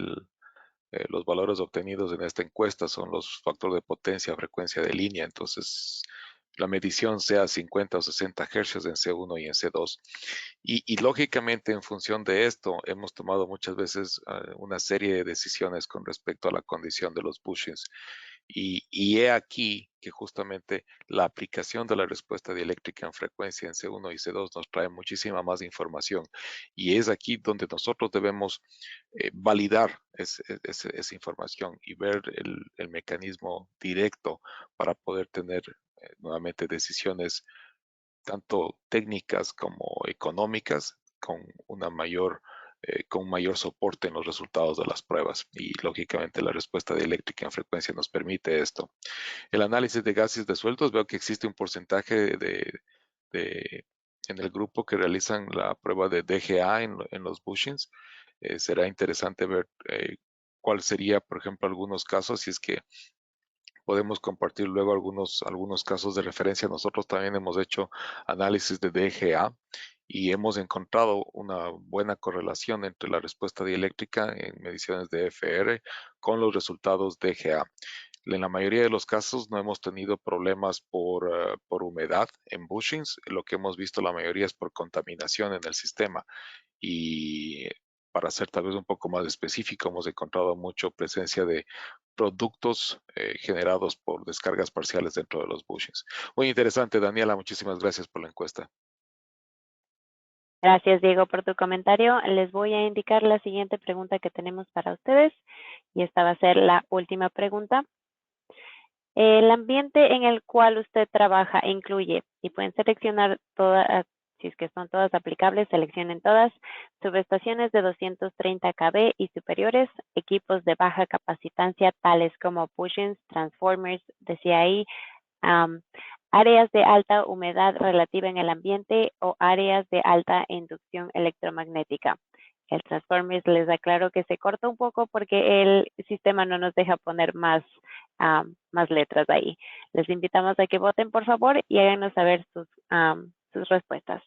B: los valores obtenidos en esta encuesta, son los factores de potencia, frecuencia de línea. Entonces, la medición sea 50 o 60 hercios en C1 y en C2. Y lógicamente, en función de esto, hemos tomado muchas veces una serie de decisiones con respecto a la condición de los bushings. Y he aquí que justamente la aplicación de la respuesta dieléctrica en frecuencia en C1 y C2 nos trae muchísima más información. Y es aquí donde nosotros debemos validar esa información y ver el mecanismo directo para poder tener nuevamente decisiones tanto técnicas como económicas con con mayor soporte en los resultados de las pruebas. Y lógicamente la respuesta dieléctrica en frecuencia nos permite esto. El análisis de gases disueltos, veo que existe un porcentaje en el grupo que realizan la prueba de DGA en los bushings. Será interesante ver cuál sería, por ejemplo, algunos casos, si es que podemos compartir luego algunos casos de referencia. Nosotros también hemos hecho análisis de DGA y hemos encontrado una buena correlación entre la respuesta dieléctrica en mediciones de FR con los resultados DGA. En la mayoría de los casos no hemos tenido problemas por humedad en bushings. Lo que hemos visto la mayoría es por contaminación en el sistema. Y para ser tal vez un poco más específico, hemos encontrado mucha presencia de productos generados por descargas parciales dentro de los bushings. Muy interesante, Daniela. Muchísimas gracias por la encuesta.
A: Gracias, Diego, por tu comentario. Les voy a indicar la siguiente pregunta que tenemos para ustedes y esta va a ser la última pregunta. El ambiente en el cual usted trabaja incluye, y pueden seleccionar todas, si es que son todas aplicables, seleccionen todas, subestaciones de 230 kV y superiores, equipos de baja capacitancia tales como bushings, transformers, decía ahí, áreas de alta humedad relativa en el ambiente o áreas de alta inducción electromagnética. El Transformers les aclaro que se corta un poco porque el sistema no nos deja poner más letras ahí. Les invitamos a que voten, por favor, y háganos saber sus respuestas.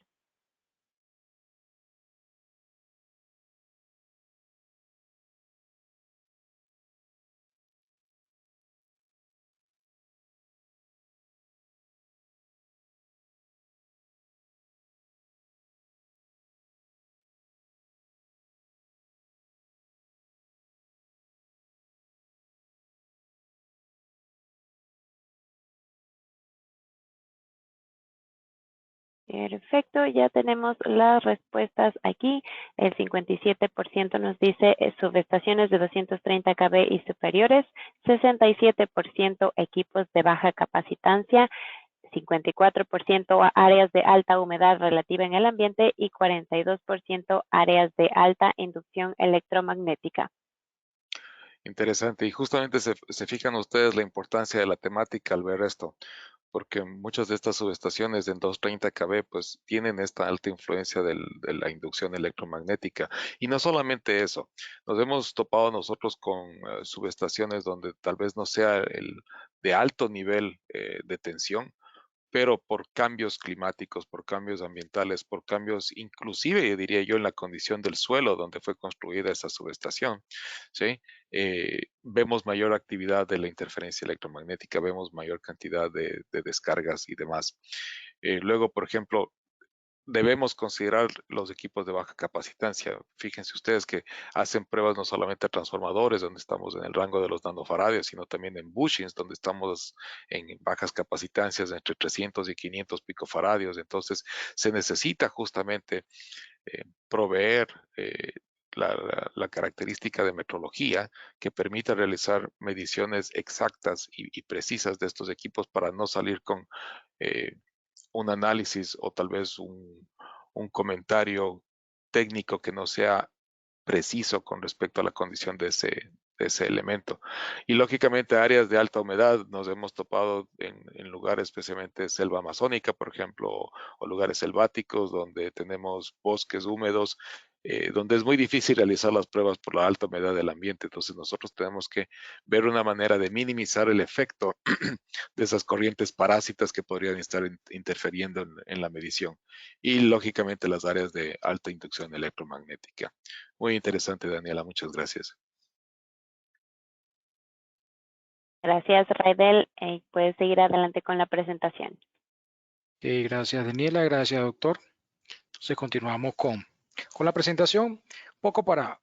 A: Perfecto, ya tenemos las respuestas aquí. El 57% nos dice subestaciones de 230 kV y superiores, 67% equipos de baja capacitancia, 54% áreas de alta humedad relativa en el ambiente y 42% áreas de alta inducción electromagnética.
B: Interesante. Y justamente se fijan ustedes la importancia de la temática al ver esto, porque muchas de estas subestaciones en 230 kV pues tienen esta alta influencia de la inducción electromagnética. Y no solamente eso, nos hemos topado nosotros con subestaciones donde tal vez no sea el de alto nivel de tensión, pero por cambios climáticos, por cambios ambientales, por cambios inclusive, diría yo, en la condición del suelo donde fue construida esa subestación, ¿sí? Vemos mayor actividad de la interferencia electromagnética, vemos mayor cantidad de descargas y demás. Luego, por ejemplo, debemos considerar los equipos de baja capacitancia. Fíjense ustedes que hacen pruebas no solamente a transformadores, donde estamos en el rango de los nanofaradios, sino también en bushings, donde estamos en bajas capacitancias entre 300 y 500 picofaradios. Entonces, se necesita justamente proveer la característica de metrología que permita realizar mediciones exactas y precisas de estos equipos para no salir con un análisis o tal vez un comentario técnico que no sea preciso con respecto a la condición de ese elemento. Y lógicamente áreas de alta humedad nos hemos topado en lugares especialmente selva amazónica, por ejemplo, o lugares selváticos donde tenemos bosques húmedos, donde es muy difícil realizar las pruebas por la alta humedad del ambiente. Entonces nosotros tenemos que ver una manera de minimizar el efecto de esas corrientes parásitas que podrían estar interfiriendo en la medición. Y lógicamente las áreas de alta inducción electromagnética. Muy interesante, Daniela. Muchas gracias.
A: Gracias, Raidel. Puedes seguir adelante con la presentación.
C: Gracias, Daniela. Gracias, doctor. Entonces continuamos con la presentación, un poco para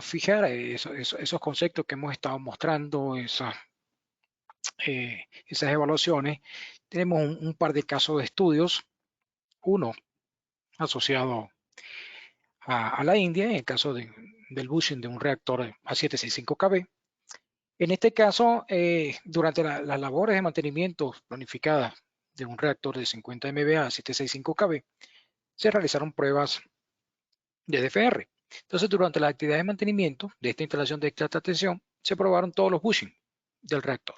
C: fijar esos conceptos que hemos estado mostrando, esas evaluaciones, tenemos un par de casos de estudios, uno asociado a la India, en el caso del bushing de un reactor A765KB. En este caso, durante las labores de mantenimiento planificadas de un reactor de 50 MVA A765KB, se realizaron pruebas de DFR. Entonces, durante la actividad de mantenimiento de esta instalación de alta tensión, se probaron todos los bushing del reactor.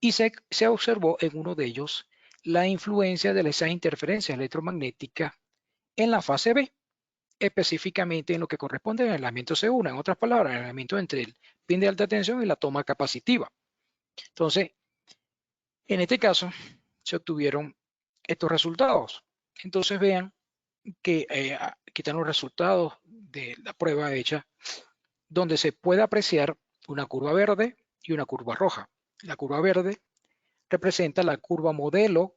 C: Y se observó en uno de ellos la influencia de esas interferencias electromagnéticas en la fase B, específicamente en lo que corresponde al aislamiento C1, en otras palabras, el aislamiento entre el pin de alta tensión y la toma capacitiva. Entonces, en este caso, se obtuvieron estos resultados. Entonces, vean que aquí están los resultados de la prueba hecha, donde se puede apreciar una curva verde y una curva roja. La curva verde representa la curva modelo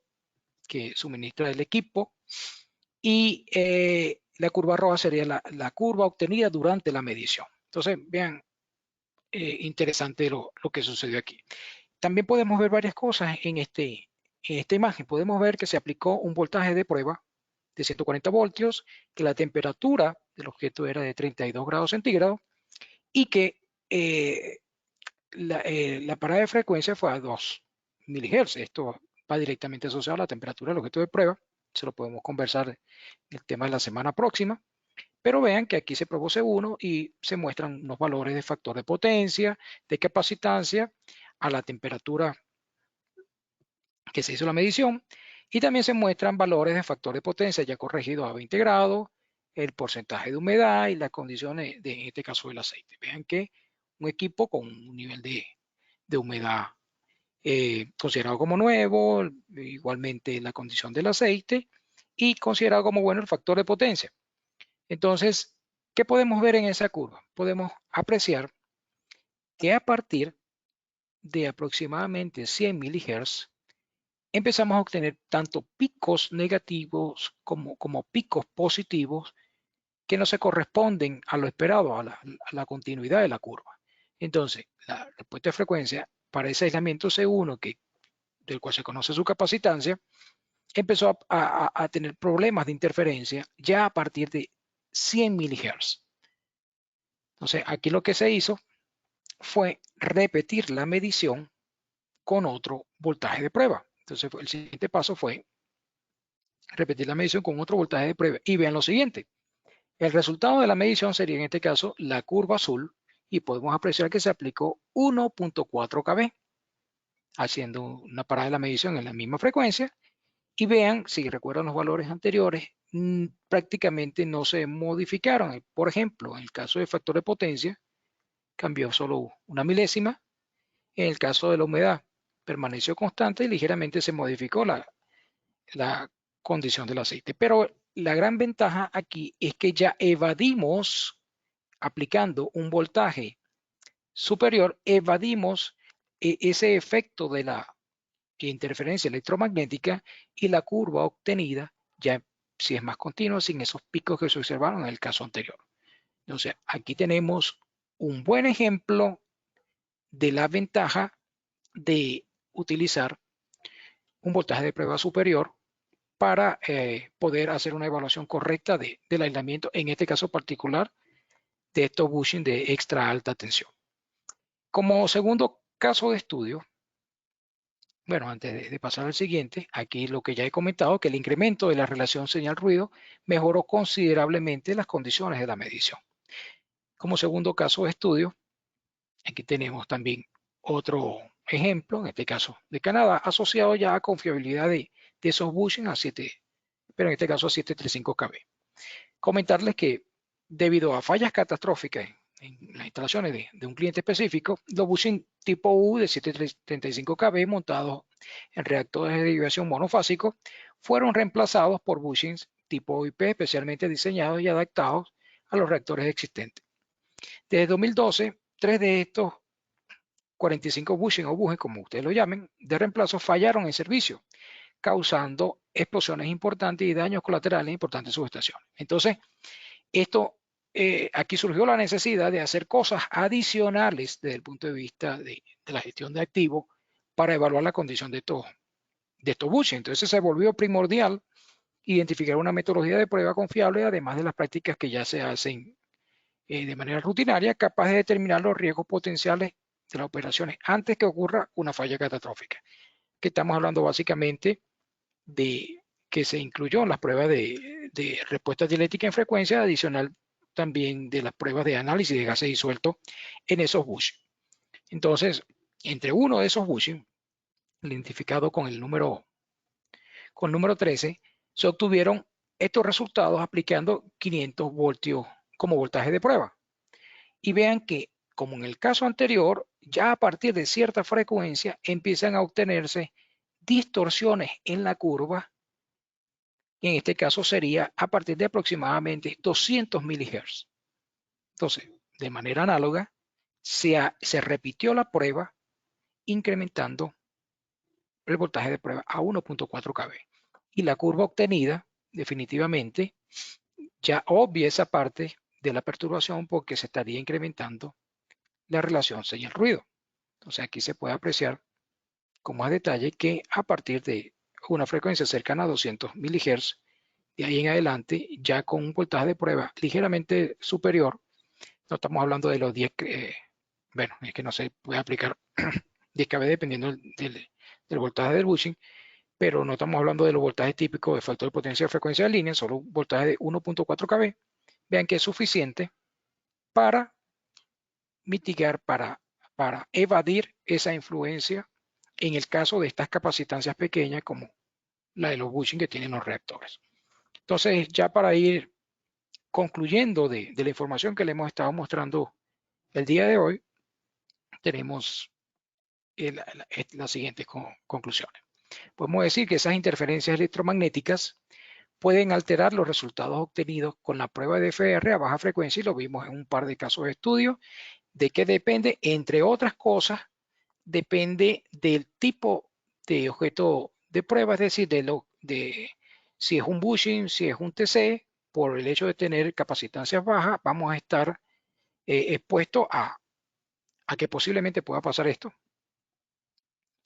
C: que suministra el equipo y la curva roja sería la curva obtenida durante la medición. Entonces, vean, interesante lo que sucedió aquí. También podemos ver varias cosas en esta imagen. Podemos ver que se aplicó un voltaje de prueba de 140 voltios, que la temperatura del objeto era de 32 grados centígrados y que la parada de frecuencia fue a 2 MHz. Esto va directamente asociado a la temperatura del objeto de prueba. Se lo podemos conversar en el tema de la semana próxima. Pero vean que aquí se probó C1 y se muestran unos valores de factor de potencia, de capacitancia, a la temperatura que se hizo la medición. Y también se muestran valores de factor de potencia ya corregidos a 20 grados, el porcentaje de humedad y las condiciones, en este caso, del aceite. Vean que un equipo con un nivel de humedad considerado como nuevo, igualmente la condición del aceite y considerado como bueno el factor de potencia. Entonces, ¿qué podemos ver en esa curva? Podemos apreciar que a partir de aproximadamente 100 MHz empezamos a obtener tanto picos negativos como picos positivos que no se corresponden a lo esperado, a la continuidad de la curva. Entonces, la respuesta de frecuencia para ese aislamiento C1, del cual se conoce su capacitancia, empezó a tener problemas de interferencia ya a partir de 100 MHz. Entonces, aquí lo que se hizo fue repetir la medición con otro voltaje de prueba. Entonces, el siguiente paso fue repetir la medición con otro voltaje de prueba. Y vean lo siguiente. El resultado de la medición sería en este caso la curva azul y podemos apreciar que se aplicó 1.4 kV, haciendo una parada de la medición en la misma frecuencia. Y vean, si recuerdan los valores anteriores, prácticamente no se modificaron. Por ejemplo, en el caso del factor de potencia, cambió solo una milésima. En el caso de la humedad, permaneció constante y ligeramente se modificó la condición del aceite. Pero la gran ventaja aquí es que ya evadimos, aplicando un voltaje superior, evadimos ese efecto de la interferencia electromagnética y la curva obtenida ya si es más continua sin esos picos que se observaron en el caso anterior. Entonces, aquí tenemos un buen ejemplo de la ventaja de utilizar un voltaje de prueba superior para poder hacer una evaluación correcta del aislamiento, en este caso particular, de estos bushing de extra alta tensión. Como segundo caso de estudio, bueno, antes de pasar al siguiente, aquí lo que ya he comentado, que el incremento de la relación señal-ruido mejoró considerablemente las condiciones de la medición. Como segundo caso de estudio, aquí tenemos también otro ejemplo, en este caso de Canadá, asociado ya a confiabilidad de esos bushing a 7, pero en este caso a 735 kV. Comentarles que debido a fallas catastróficas en las instalaciones de un cliente específico, los bushing tipo U de 735 kV montados en reactores de derivación monofásico fueron reemplazados por bushings tipo IP especialmente diseñados y adaptados a los reactores existentes. Desde 2012, 3 de estos 45 bushing o bujes, como ustedes lo llamen, de reemplazo fallaron en servicio, causando explosiones importantes y daños colaterales en importantes subestaciones. Entonces, aquí surgió la necesidad de hacer cosas adicionales desde el punto de vista de la gestión de activos para evaluar la condición de estos bushings. Entonces se volvió primordial identificar una metodología de prueba confiable, además de las prácticas que ya se hacen de manera rutinaria, capaz de determinar los riesgos potenciales de las operaciones antes que ocurra una falla catastrófica. Que estamos hablando básicamente de que se incluyó en las pruebas de respuesta dialéctica en frecuencia, adicional también de las pruebas de análisis de gases disueltos en esos bushings. Entonces, entre uno de esos bushings, identificado con el número 13, se obtuvieron estos resultados aplicando 500 voltios como voltaje de prueba. Y vean que, como en el caso anterior, ya a partir de cierta frecuencia empiezan a obtenerse distorsiones en la curva. Y en este caso sería a partir de aproximadamente 200 milihertz. Entonces, de manera análoga, se repitió la prueba incrementando el voltaje de prueba a 1.4 kV. Y la curva obtenida definitivamente ya obvia esa parte de la perturbación porque se estaría incrementando la relación señal-ruido. Entonces aquí se puede apreciar con más detalle que a partir de una frecuencia cercana a 200 milihertz, de ahí en adelante, ya con un voltaje de prueba ligeramente superior, no estamos hablando de los 10, bueno, es que no se puede aplicar 10 kV dependiendo del voltaje del bushing, pero no estamos hablando de los voltajes típicos de factor de potencia de frecuencia de línea, solo un voltaje de 1.4 kV. Vean que es suficiente para mitigar, para evadir esa influencia en el caso de estas capacitancias pequeñas como la de los bushing que tienen los reactores. Entonces, ya para ir concluyendo de la información que le hemos estado mostrando el día de hoy, tenemos las siguientes conclusiones. Podemos decir que esas interferencias electromagnéticas pueden alterar los resultados obtenidos con la prueba de FR a baja frecuencia, y lo vimos en un par de casos de estudio. ¿De qué depende? Entre otras cosas, depende del tipo de objeto de prueba, es decir, de si es un bushing, si es un TC. Por el hecho de tener capacitancias bajas, vamos a estar expuestos a que posiblemente pueda pasar esto.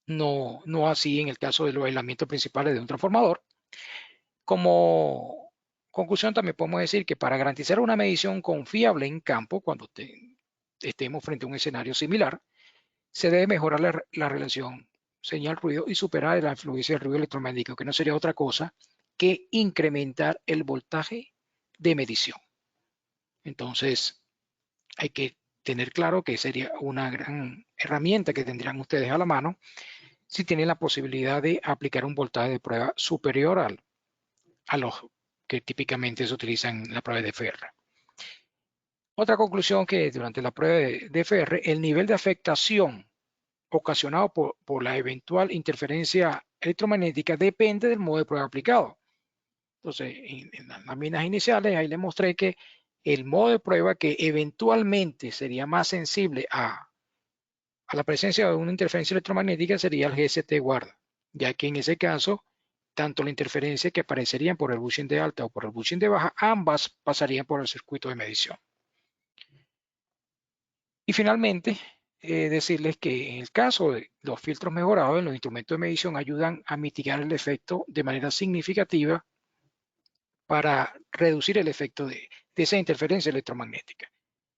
C: No así en el caso de los aislamientos principales de un transformador. Como conclusión, también podemos decir que para garantizar una medición confiable en campo, cuando estemos frente a un escenario similar, se debe mejorar la relación señal-ruido y superar la influencia del ruido electromagnético, que no sería otra cosa que incrementar el voltaje de medición. Entonces, hay que tener claro que sería una gran herramienta que tendrían ustedes a la mano si tienen la posibilidad de aplicar un voltaje de prueba superior a los que típicamente se utilizan en la prueba de FR. Otra conclusión que durante la prueba de FR, el nivel de afectación ocasionado por la eventual interferencia electromagnética depende del modo de prueba aplicado. Entonces, en las láminas iniciales, ahí les mostré que el modo de prueba que eventualmente sería más sensible a la presencia de una interferencia electromagnética sería el GST guarda, ya que en ese caso, tanto la interferencia que aparecerían por el bushing de alta o por el bushing de baja, ambas pasarían por el circuito de medición. Y finalmente, decirles que en el caso de los filtros mejorados en los instrumentos de medición ayudan a mitigar el efecto de manera significativa para reducir el efecto de esa interferencia electromagnética.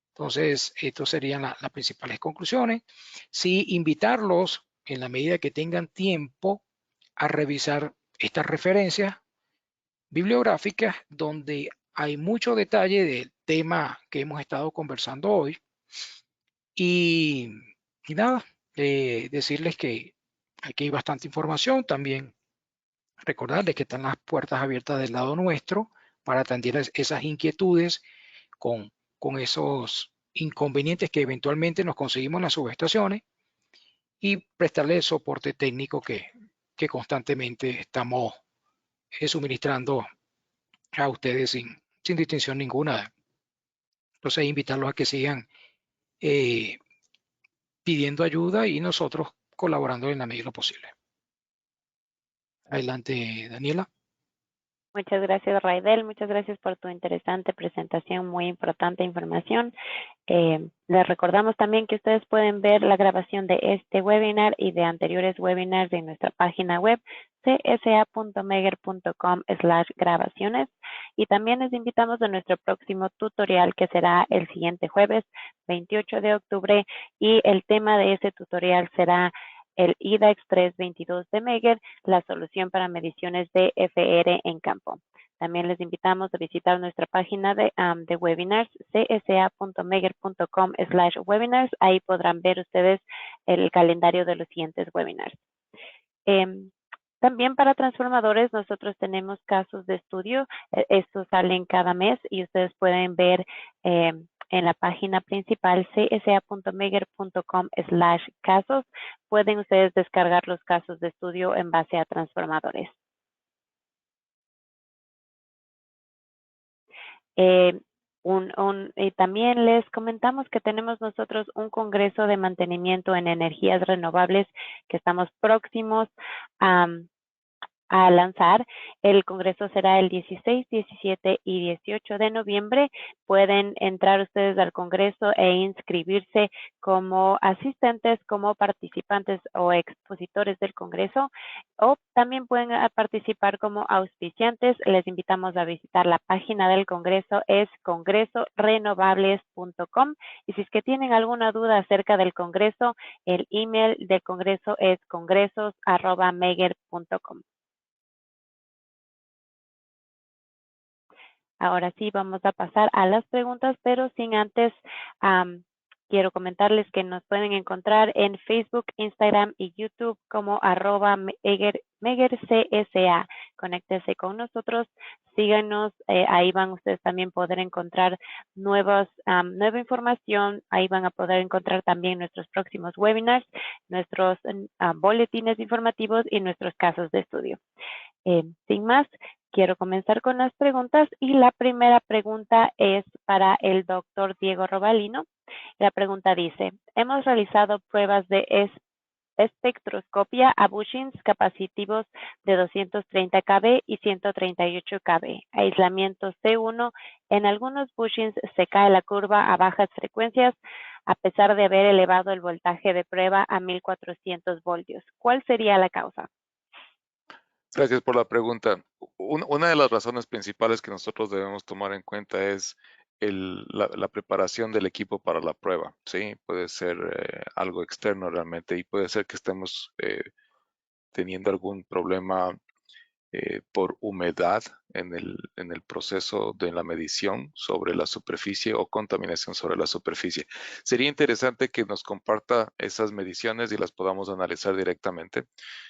C: Entonces, estas serían las principales conclusiones. Sí, invitarlos en la medida que tengan tiempo a revisar estas referencias bibliográficas donde hay mucho detalle del tema que hemos estado conversando hoy. Y nada, decirles que aquí hay bastante información. También recordarles que están las puertas abiertas del lado nuestro para atender esas inquietudes con esos inconvenientes que eventualmente nos conseguimos en las subestaciones y prestarles el soporte técnico que constantemente estamos suministrando a ustedes sin distinción ninguna. Entonces, invitarlos a que sigan pidiendo ayuda y nosotros colaborando en la medida de lo posible. Adelante, Daniela.
A: Muchas gracias, Raidel. Muchas gracias por tu interesante presentación, muy importante información. Les recordamos también que ustedes pueden ver la grabación de este webinar y de anteriores webinars en nuestra página web csa.megger.com/grabaciones, y también les invitamos a nuestro próximo tutorial, que será el siguiente jueves 28 de octubre, y el tema de ese tutorial será el IDAX 322 de Megger, la solución para mediciones de FR en campo. También les invitamos a visitar nuestra página de webinars, csa.megger.com/webinars. Ahí podrán ver ustedes el calendario de los siguientes webinars. También para transformadores nosotros tenemos casos de estudio. Estos salen cada mes y ustedes pueden ver en la página principal csa.megger.com/casos. Pueden ustedes descargar los casos de estudio en base a transformadores. También les comentamos que tenemos nosotros un congreso de mantenimiento en energías renovables que estamos próximos a lanzar. El congreso será el 16, 17 y 18 de noviembre. Pueden entrar ustedes al congreso e inscribirse como asistentes, como participantes o expositores del congreso, o también pueden participar como auspiciantes. Les invitamos a visitar la página del congreso, es congresorenovables.com, y si es que tienen alguna duda acerca del congreso, el email del congreso es congresos@megger.com. Ahora sí, vamos a pasar a las preguntas, pero sin antes, quiero comentarles que nos pueden encontrar en Facebook, Instagram y YouTube como @MeggerCSA. Conéctese con nosotros, síganos, ahí van ustedes también poder encontrar nueva información. Ahí van a poder encontrar también nuestros próximos webinars, nuestros boletines informativos y nuestros casos de estudio. Sin más, quiero comenzar con las preguntas, y la primera pregunta es para el doctor Diego Robalino. La pregunta dice: hemos realizado pruebas de espectroscopia a bushings capacitivos de 230 kV y 138 kV. Aislamiento C1. En algunos bushings se cae la curva a bajas frecuencias a pesar de haber elevado el voltaje de prueba a 1400 voltios. ¿Cuál sería la causa?
B: Gracias por la pregunta. Una de las razones principales que nosotros debemos tomar en cuenta es la preparación del equipo para la prueba, ¿sí? Puede ser algo externo realmente, y puede ser que estemos teniendo algún problema por humedad en el proceso de la medición sobre la superficie, o contaminación sobre la superficie. Sería interesante que nos comparta esas mediciones y las podamos analizar directamente,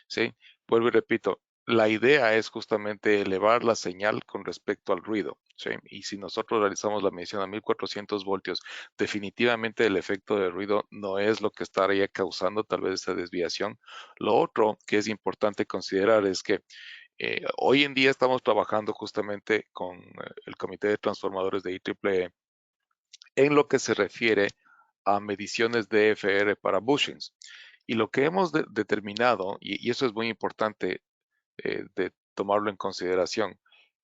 B: ¿sí? Vuelvo y repito, la idea es justamente elevar la señal con respecto al ruido, ¿sí? Y si nosotros realizamos la medición a 1400 voltios, definitivamente el efecto de ruido no es lo que estaría causando tal vez esa desviación. Lo otro que es importante considerar es que hoy en día estamos trabajando justamente con el Comité de Transformadores de IEEE en lo que se refiere a mediciones de FR para bushings. Y lo que hemos determinado, y eso es muy importante de tomarlo en consideración,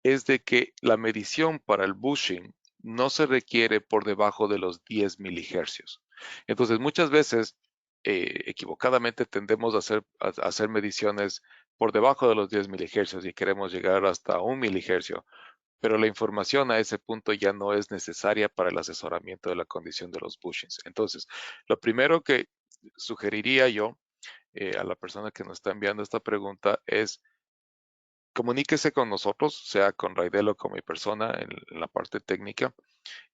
B: es de que la medición para el bushing no se requiere por debajo de los 10 milihercios. Entonces, muchas veces, equivocadamente tendemos a hacer mediciones por debajo de los 10 milihercios y queremos llegar hasta 1 milihercio, pero la información a ese punto ya no es necesaria para el asesoramiento de la condición de los bushings. Entonces, lo primero que sugeriría yo a la persona que nos está enviando esta pregunta es: comuníquese con nosotros, sea con Raidel o con mi persona en la parte técnica.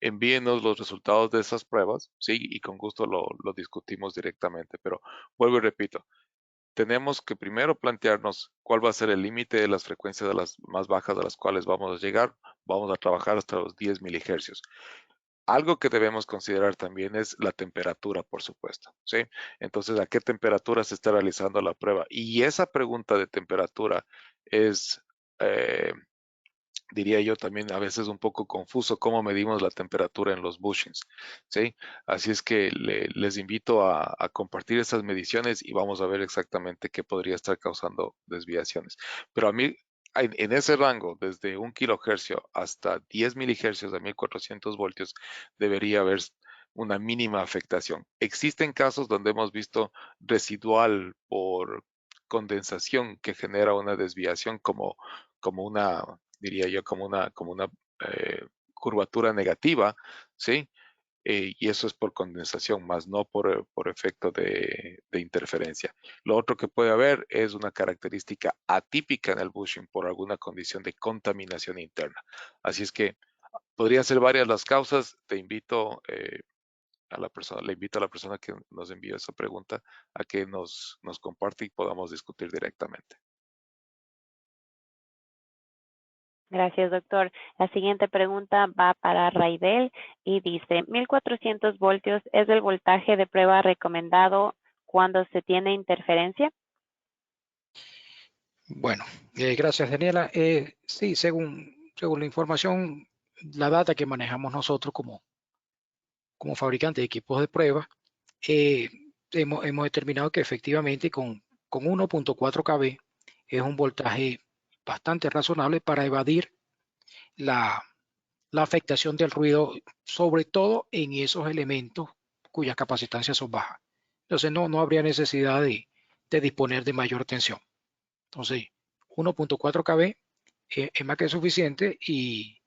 B: Envíenos los resultados de esas pruebas, ¿sí? Y con gusto lo discutimos directamente. Pero vuelvo y repito, tenemos que primero plantearnos cuál va a ser el límite de las frecuencias de las más bajas a las cuales vamos a llegar. Vamos a trabajar hasta los 10 milihercios. Algo que debemos considerar también es la temperatura, por supuesto, ¿sí? Entonces, ¿a qué temperatura se está realizando la prueba? Y esa pregunta de temperatura es, eh, diría yo, también a veces un poco confuso cómo medimos la temperatura en los bushings, ¿sí? Así es que les invito a compartir esas mediciones y vamos a ver exactamente qué podría estar causando desviaciones. Pero a mí, en ese rango, desde 1 kilohercio hasta 10 milihercios a 1400 voltios, debería haber una mínima afectación. Existen casos donde hemos visto residual por condensación que genera una desviación como una, diría yo, como una curvatura negativa, ¿sí? Y eso es por condensación, más no por efecto de interferencia. Lo otro que puede haber es una característica atípica en el bushing por alguna condición de contaminación interna. Así es que podrían ser varias las causas. Te invito le invito a la persona que nos envió esa pregunta a que nos comparte y podamos discutir directamente.
A: Gracias, doctor. La siguiente pregunta va para Raidel y dice, 1400 voltios es el voltaje de prueba recomendado cuando se tiene interferencia.
C: Bueno, gracias, Daniela. Sí, según la información, la data que manejamos nosotros como fabricante de equipos de prueba, hemos determinado que efectivamente con 1.4 kV es un voltaje bastante razonable para evadir la afectación del ruido, sobre todo en esos elementos cuyas capacitancias son bajas. Entonces no habría necesidad de disponer de mayor tensión. Entonces 1.4 kV es más que suficiente y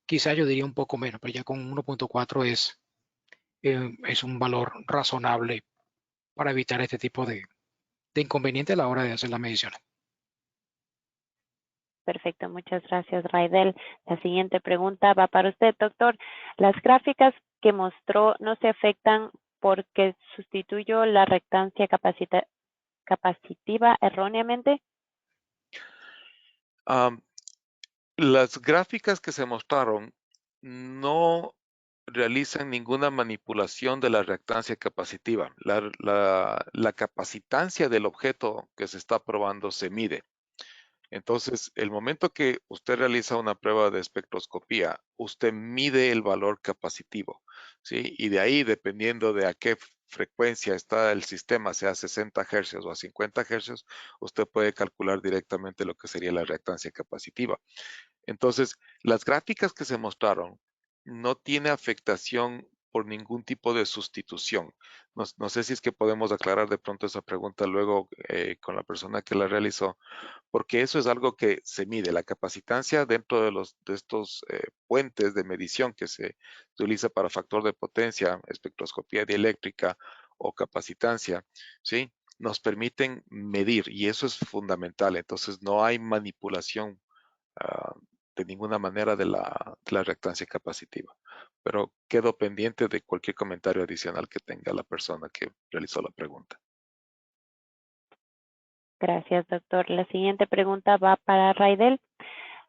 C: quizá yo diría un poco menos, pero ya con 1.4 es un valor razonable para evitar este tipo de inconveniente a la hora de hacer las mediciones.
A: Perfecto, muchas gracias, Raidel. La siguiente pregunta va para usted, doctor. ¿Las gráficas que mostró no se afectan porque sustituyó la reactancia capacitiva erróneamente?
B: Las gráficas que se mostraron no realizan ninguna manipulación de la reactancia capacitiva. La capacitancia del objeto que se está probando se mide. Entonces, el momento que usted realiza una prueba de espectroscopía, usted mide el valor capacitivo, ¿sí? Y de ahí, dependiendo de a qué frecuencia está el sistema, sea 60 Hz o a 50 Hz, usted puede calcular directamente lo que sería la reactancia capacitiva. Entonces, las gráficas que se mostraron no tiene afectación por ningún tipo de sustitución. No sé si es que podemos aclarar de pronto esa pregunta luego con la persona que la realizó, porque eso es algo que se mide. La capacitancia dentro de estos puentes de medición que se utiliza para factor de potencia, espectroscopía dieléctrica o capacitancia, ¿sí? Nos permiten medir y eso es fundamental. Entonces, no hay manipulación de ninguna manera de la reactancia capacitiva. Pero quedo pendiente de cualquier comentario adicional que tenga la persona que realizó la pregunta.
A: Gracias, doctor. La siguiente pregunta va para Raidel.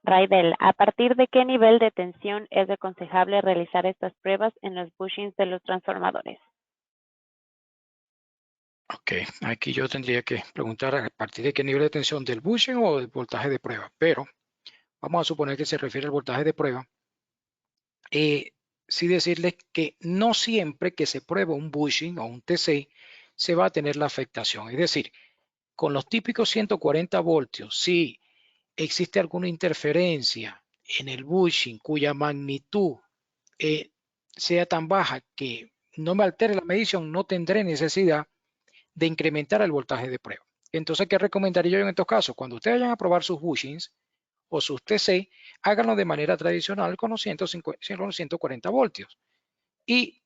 A: Raidel, ¿a partir de qué nivel de tensión es aconsejable realizar estas pruebas en los bushings de los transformadores?
C: Ok, aquí yo tendría que preguntar a partir de qué nivel de tensión, del bushing o del voltaje de prueba, pero vamos a suponer que se refiere al voltaje de prueba. Sí decirles que no siempre que se prueba un bushing o un TC se va a tener la afectación. Es decir, con los típicos 140 voltios, si existe alguna interferencia en el bushing cuya magnitud sea tan baja que no me altere la medición, no tendré necesidad de incrementar el voltaje de prueba. Entonces, ¿qué recomendaría yo en estos casos? Cuando ustedes vayan a probar sus bushings o sus TC, háganlo de manera tradicional con los 140 voltios. Y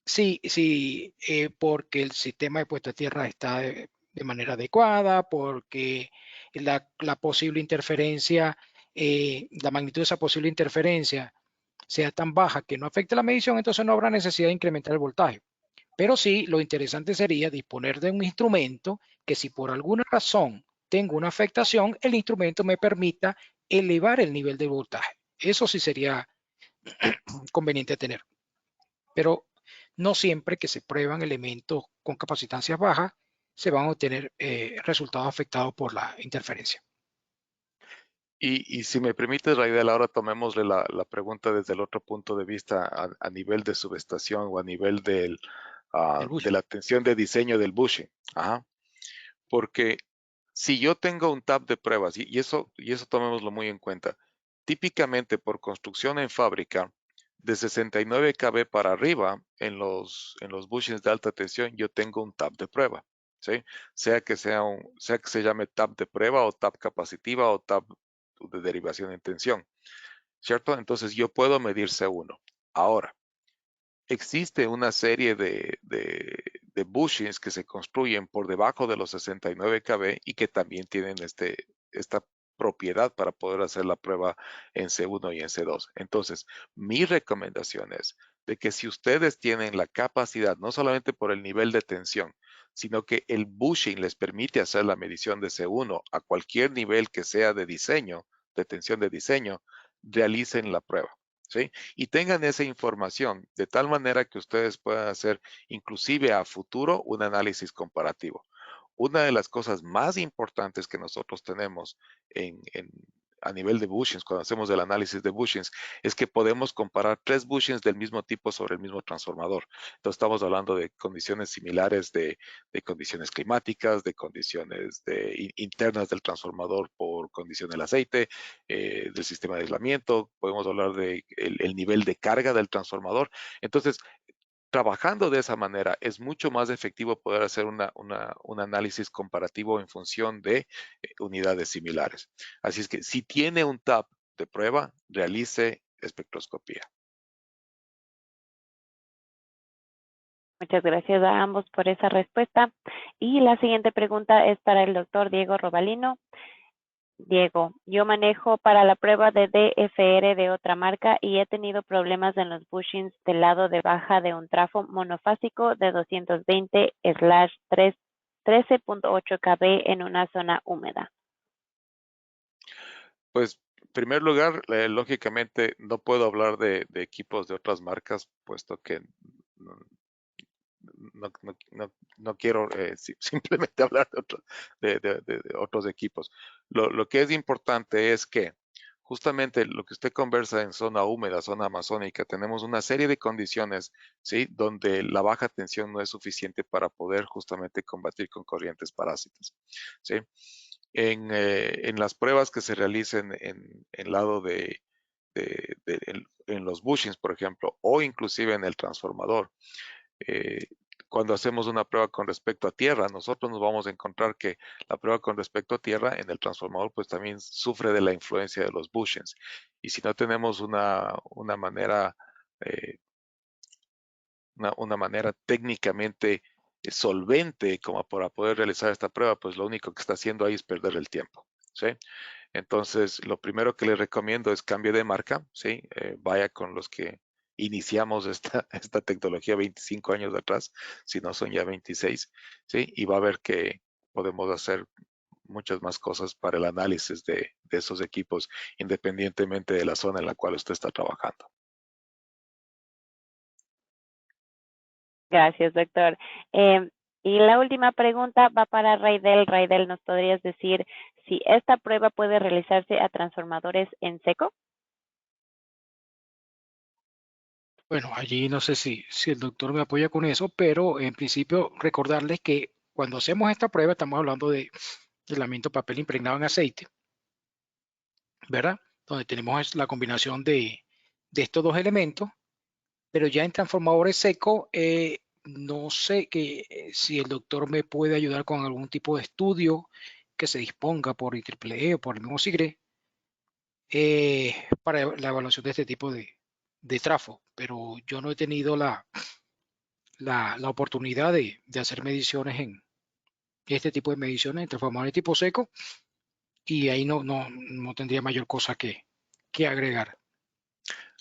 C: si porque el sistema de puesta a tierra está de manera adecuada, porque la posible interferencia, la magnitud de esa posible interferencia sea tan baja que no afecte la medición, entonces no habrá necesidad de incrementar el voltaje. Pero sí, lo interesante sería disponer de un instrumento que si por alguna razón tengo una afectación, el instrumento me permita elevar el nivel de voltaje. Eso sí sería conveniente tener. Pero no siempre que se prueban elementos con capacitancias bajas se van a obtener resultados afectados por la interferencia.
B: Y si me permite, Raidel, ahora tomémosle la pregunta desde el otro punto de vista a nivel de subestación o a nivel de la tensión de diseño del bushing. Ajá. Porque Si yo tengo un tab de pruebas, y eso tomémoslo muy en cuenta, típicamente por construcción en fábrica, de 69 kV para arriba, en los bushings de alta tensión, yo tengo un tab de prueba, ¿sí? Sea que se llame tab de prueba o tab capacitiva o tab de derivación en tensión, ¿cierto? Entonces yo puedo medir C1. Ahora, existe una serie de bushings que se construyen por debajo de los 69 kV y que también tienen esta propiedad para poder hacer la prueba en C1 y en C2. Entonces, mi recomendación es de que si ustedes tienen la capacidad, no solamente por el nivel de tensión, sino que el bushing les permite hacer la medición de C1 a cualquier nivel que sea de diseño, de tensión de diseño, realicen la prueba, ¿sí? Y tengan esa información de tal manera que ustedes puedan hacer inclusive a futuro un análisis comparativo. Una de las cosas más importantes que nosotros tenemos a nivel de bushings, cuando hacemos el análisis de bushings, es que podemos comparar 3 bushings del mismo tipo sobre el mismo transformador. Entonces estamos hablando de condiciones similares de condiciones climáticas, de condiciones internas del transformador por condición del aceite, del sistema de aislamiento, podemos hablar de el nivel de carga del transformador. Entonces, trabajando de esa manera es mucho más efectivo poder hacer un análisis comparativo en función de unidades similares. Así es que si tiene un tab de prueba, realice espectroscopía.
A: Muchas gracias a ambos por esa respuesta. Y la siguiente pregunta es para el doctor Diego Robalino. Diego, yo manejo para la prueba de DFR de otra marca y he tenido problemas en los bushings del lado de baja de un trafo monofásico de 220/13.8 kV en una zona húmeda.
B: Pues, en primer lugar, lógicamente no puedo hablar de equipos de otras marcas, puesto que no quiero simplemente hablar de otros equipos. Lo que es importante es que justamente lo que usted conversa en zona húmeda, zona amazónica, tenemos una serie de condiciones, ¿sí? Donde la baja tensión no es suficiente para poder justamente combatir con corrientes parásitas, ¿sí? En las pruebas que se realicen en lado en los bushings, por ejemplo, o inclusive en el transformador, cuando hacemos una prueba con respecto a tierra, nosotros nos vamos a encontrar que la prueba con respecto a tierra en el transformador pues también sufre de la influencia de los bushings. Y si no tenemos una manera, una manera técnicamente solvente como para poder realizar esta prueba, pues lo único que está haciendo ahí es perder el tiempo, ¿sí? Entonces, lo primero que les recomiendo es cambio de marca, ¿sí? Vaya con los que iniciamos esta tecnología 25 años atrás, si no son ya 26, ¿sí? Y va a ver que podemos hacer muchas más cosas para el análisis de esos equipos, independientemente de la zona en la cual usted está trabajando.
A: Gracias, doctor. Y la última pregunta va para Raidel. Raidel, ¿nos podrías decir si esta prueba puede realizarse a transformadores en seco?
C: Bueno, allí no sé si el doctor me apoya con eso, pero en principio recordarles que cuando hacemos esta prueba estamos hablando de aislamiento papel impregnado en aceite, ¿verdad? Donde tenemos la combinación de estos dos elementos, pero ya en transformadores secos, no sé si el doctor me puede ayudar con algún tipo de estudio que se disponga por IEEE o por el mismo SIGRE para la evaluación de este tipo de trafo, pero yo no he tenido la oportunidad de hacer mediciones en este tipo de mediciones en transformadores tipo seco y ahí no tendría mayor cosa que agregar.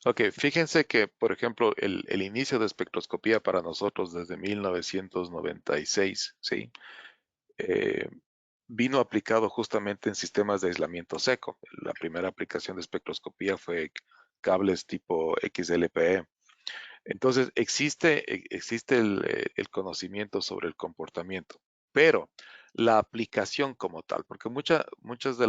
B: Ok, fíjense que, por ejemplo, el inicio de espectroscopía para nosotros desde 1996, ¿sí? Vino aplicado justamente en sistemas de aislamiento seco. La primera aplicación de espectroscopía fue cables tipo XLPE. Entonces, existe el conocimiento sobre el comportamiento, pero la aplicación como tal, porque muchos de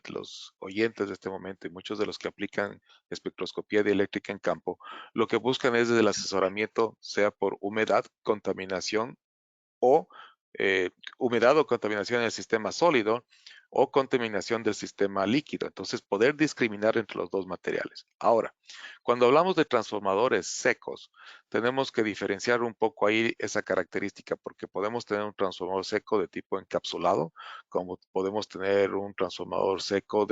B: los oyentes de este momento y muchos de los que aplican espectroscopía dieléctrica en campo, lo que buscan es el asesoramiento, sea por humedad, contaminación o humedad o contaminación en el sistema sólido o contaminación del sistema líquido. Entonces, poder discriminar entre los dos materiales. Ahora, cuando hablamos de transformadores secos, tenemos que diferenciar un poco ahí esa característica, porque podemos tener un transformador seco de tipo encapsulado, como podemos tener un transformador seco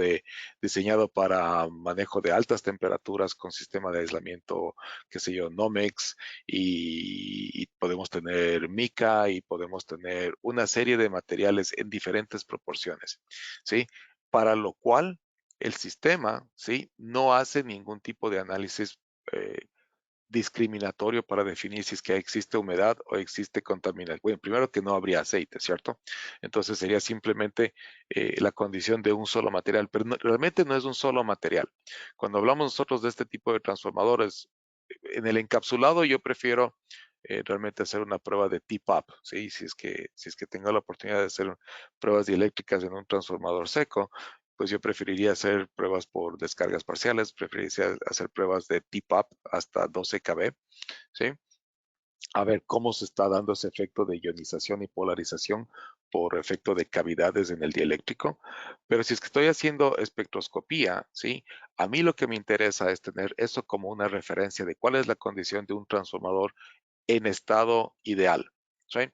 B: diseñado para manejo de altas temperaturas con sistema de aislamiento, qué sé yo, Nomex, y podemos tener mica y podemos tener una serie de materiales en diferentes proporciones, ¿sí? Para lo cual el sistema, ¿sí? No hace ningún tipo de análisis discriminatorio para definir si es que existe humedad o existe contaminación. Bueno, primero que no habría aceite, ¿cierto? Entonces sería simplemente la condición de un solo material, pero realmente no es un solo material. Cuando hablamos nosotros de este tipo de transformadores, en el encapsulado yo prefiero realmente hacer una prueba de tip-up, ¿sí? Si es que tengo la oportunidad de hacer pruebas dieléctricas en un transformador seco, pues yo preferiría hacer pruebas por descargas parciales, preferiría hacer pruebas de tip-up hasta 12 kV, ¿sí? A ver cómo se está dando ese efecto de ionización y polarización por efecto de cavidades en el dieléctrico. Pero si es que estoy haciendo espectroscopía, ¿sí? A mí lo que me interesa es tener eso como una referencia de cuál es la condición de un transformador en estado ideal, ¿sí?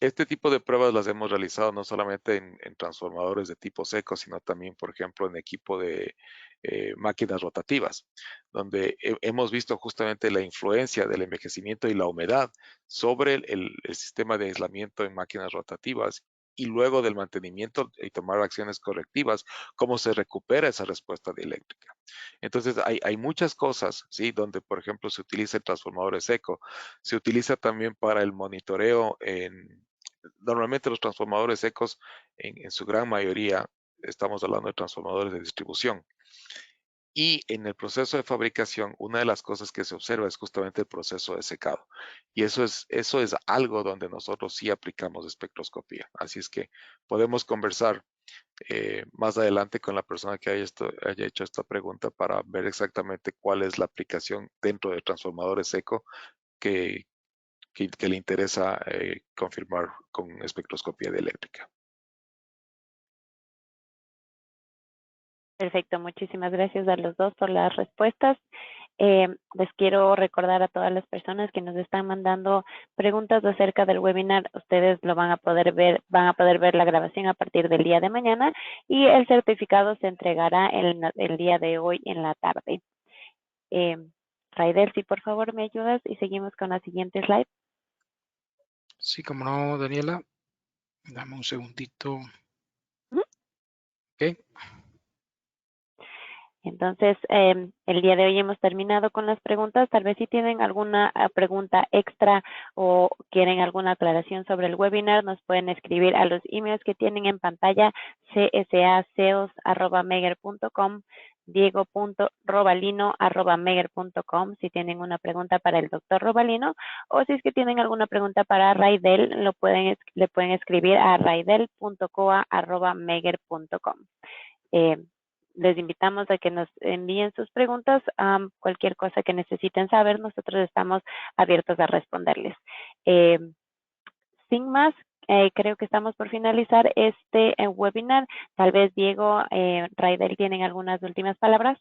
B: Este tipo de pruebas las hemos realizado no solamente en transformadores de tipo seco, sino también, por ejemplo, en equipo de máquinas rotativas, donde hemos visto justamente la influencia del envejecimiento y la humedad sobre el sistema de aislamiento en máquinas rotativas y luego del mantenimiento y tomar acciones correctivas, cómo se recupera esa respuesta dieléctrica. Entonces, hay muchas cosas, ¿sí? Donde, por ejemplo, se utiliza el transformador seco, se utiliza también para el monitoreo normalmente los transformadores secos, en su gran mayoría, estamos hablando de transformadores de distribución. Y en el proceso de fabricación, una de las cosas que se observa es justamente el proceso de secado. Y eso es algo donde nosotros sí aplicamos espectroscopía. Así es que podemos conversar más adelante con la persona que haya hecho esta pregunta para ver exactamente cuál es la aplicación dentro de transformadores seco que, que le interesa confirmar con espectroscopía dieléctrica.
A: Perfecto, muchísimas gracias a los dos por las respuestas. Les quiero recordar a todas las personas que nos están mandando preguntas acerca del webinar. Ustedes lo van a poder ver la grabación a partir del día de mañana y el certificado se entregará el día de hoy en la tarde. Raidel, si por favor me ayudas y seguimos con la siguiente slide.
C: Sí, como no, Daniela. Dame un segundito. Ok.
A: Entonces, el día de hoy hemos terminado con las preguntas. Tal vez si tienen alguna pregunta extra o quieren alguna aclaración sobre el webinar, nos pueden escribir a los emails que tienen en pantalla, csaceos@meger.com, diego.robalino@meger.com, si tienen una pregunta para el doctor Robalino, o si es que tienen alguna pregunta para Raidel, le pueden escribir a raidel.coa@meger.com. Les invitamos a que nos envíen sus preguntas, cualquier cosa que necesiten saber, nosotros estamos abiertos a responderles. Sin más, creo que estamos por finalizar este webinar. Tal vez Diego, Raidel, ¿tienen algunas últimas palabras?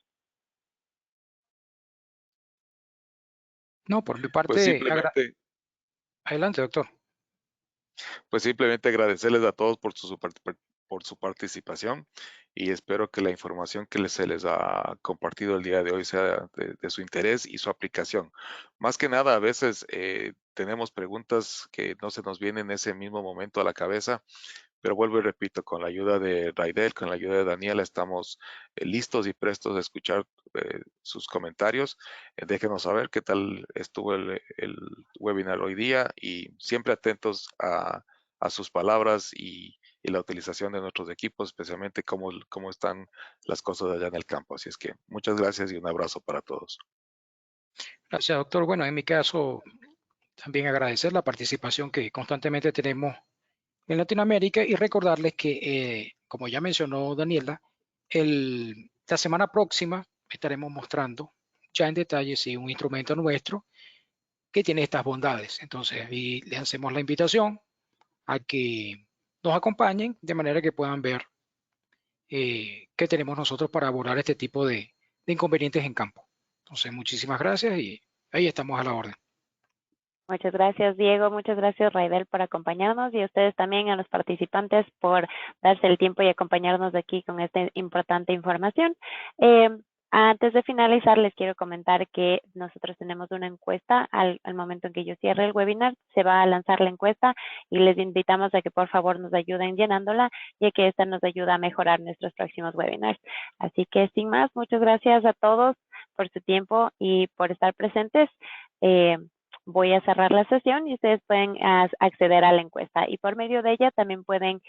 C: No, por mi
B: Pues
C: parte,
B: simplemente,
C: adelante, doctor.
B: pues simplemente agradecerles a todos por su participación y espero que la información que se les ha compartido el día de hoy sea de su interés y su aplicación. Más que nada, a veces tenemos preguntas que no se nos vienen en ese mismo momento a la cabeza, pero vuelvo y repito, con la ayuda de Raidel, con la ayuda de Daniela, estamos listos y prestos a escuchar sus comentarios. Déjenos saber qué tal estuvo el webinar hoy día y siempre atentos a sus palabras y la utilización de nuestros equipos, especialmente cómo están las cosas allá en el campo. Así es que muchas gracias y un abrazo para todos.
C: Gracias, doctor. Bueno, en mi caso, también agradecer la participación que constantemente tenemos en Latinoamérica y recordarles que, como ya mencionó Daniela, la semana próxima estaremos mostrando ya en detalle si un instrumento nuestro que tiene estas bondades. Entonces, ahí le hacemos la invitación a que nos acompañen de manera que puedan ver qué tenemos nosotros para abordar este tipo de inconvenientes en campo. Entonces, muchísimas gracias y ahí estamos a la orden.
A: Muchas gracias, Diego. Muchas gracias, Raidel, por acompañarnos y a ustedes también, a los participantes, por darse el tiempo y acompañarnos aquí con esta importante información. Antes de finalizar, les quiero comentar que nosotros tenemos una encuesta al momento en que yo cierre el webinar. Se va a lanzar la encuesta y les invitamos a que por favor nos ayuden llenándola, ya que esta nos ayuda a mejorar nuestros próximos webinars. Así que sin más, muchas gracias a todos por su tiempo y por estar presentes. Voy a cerrar la sesión y ustedes pueden acceder a la encuesta y por medio de ella también pueden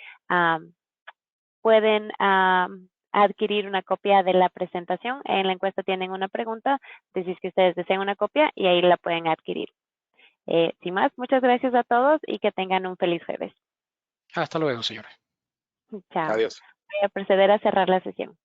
A: adquirir una copia de la presentación. En la encuesta tienen una pregunta, decís que ustedes desean una copia y ahí la pueden adquirir. Sin más, muchas gracias a todos y que tengan un feliz jueves.
C: Hasta luego, señores.
A: Chao.
B: Adiós.
A: Voy a proceder a cerrar la sesión.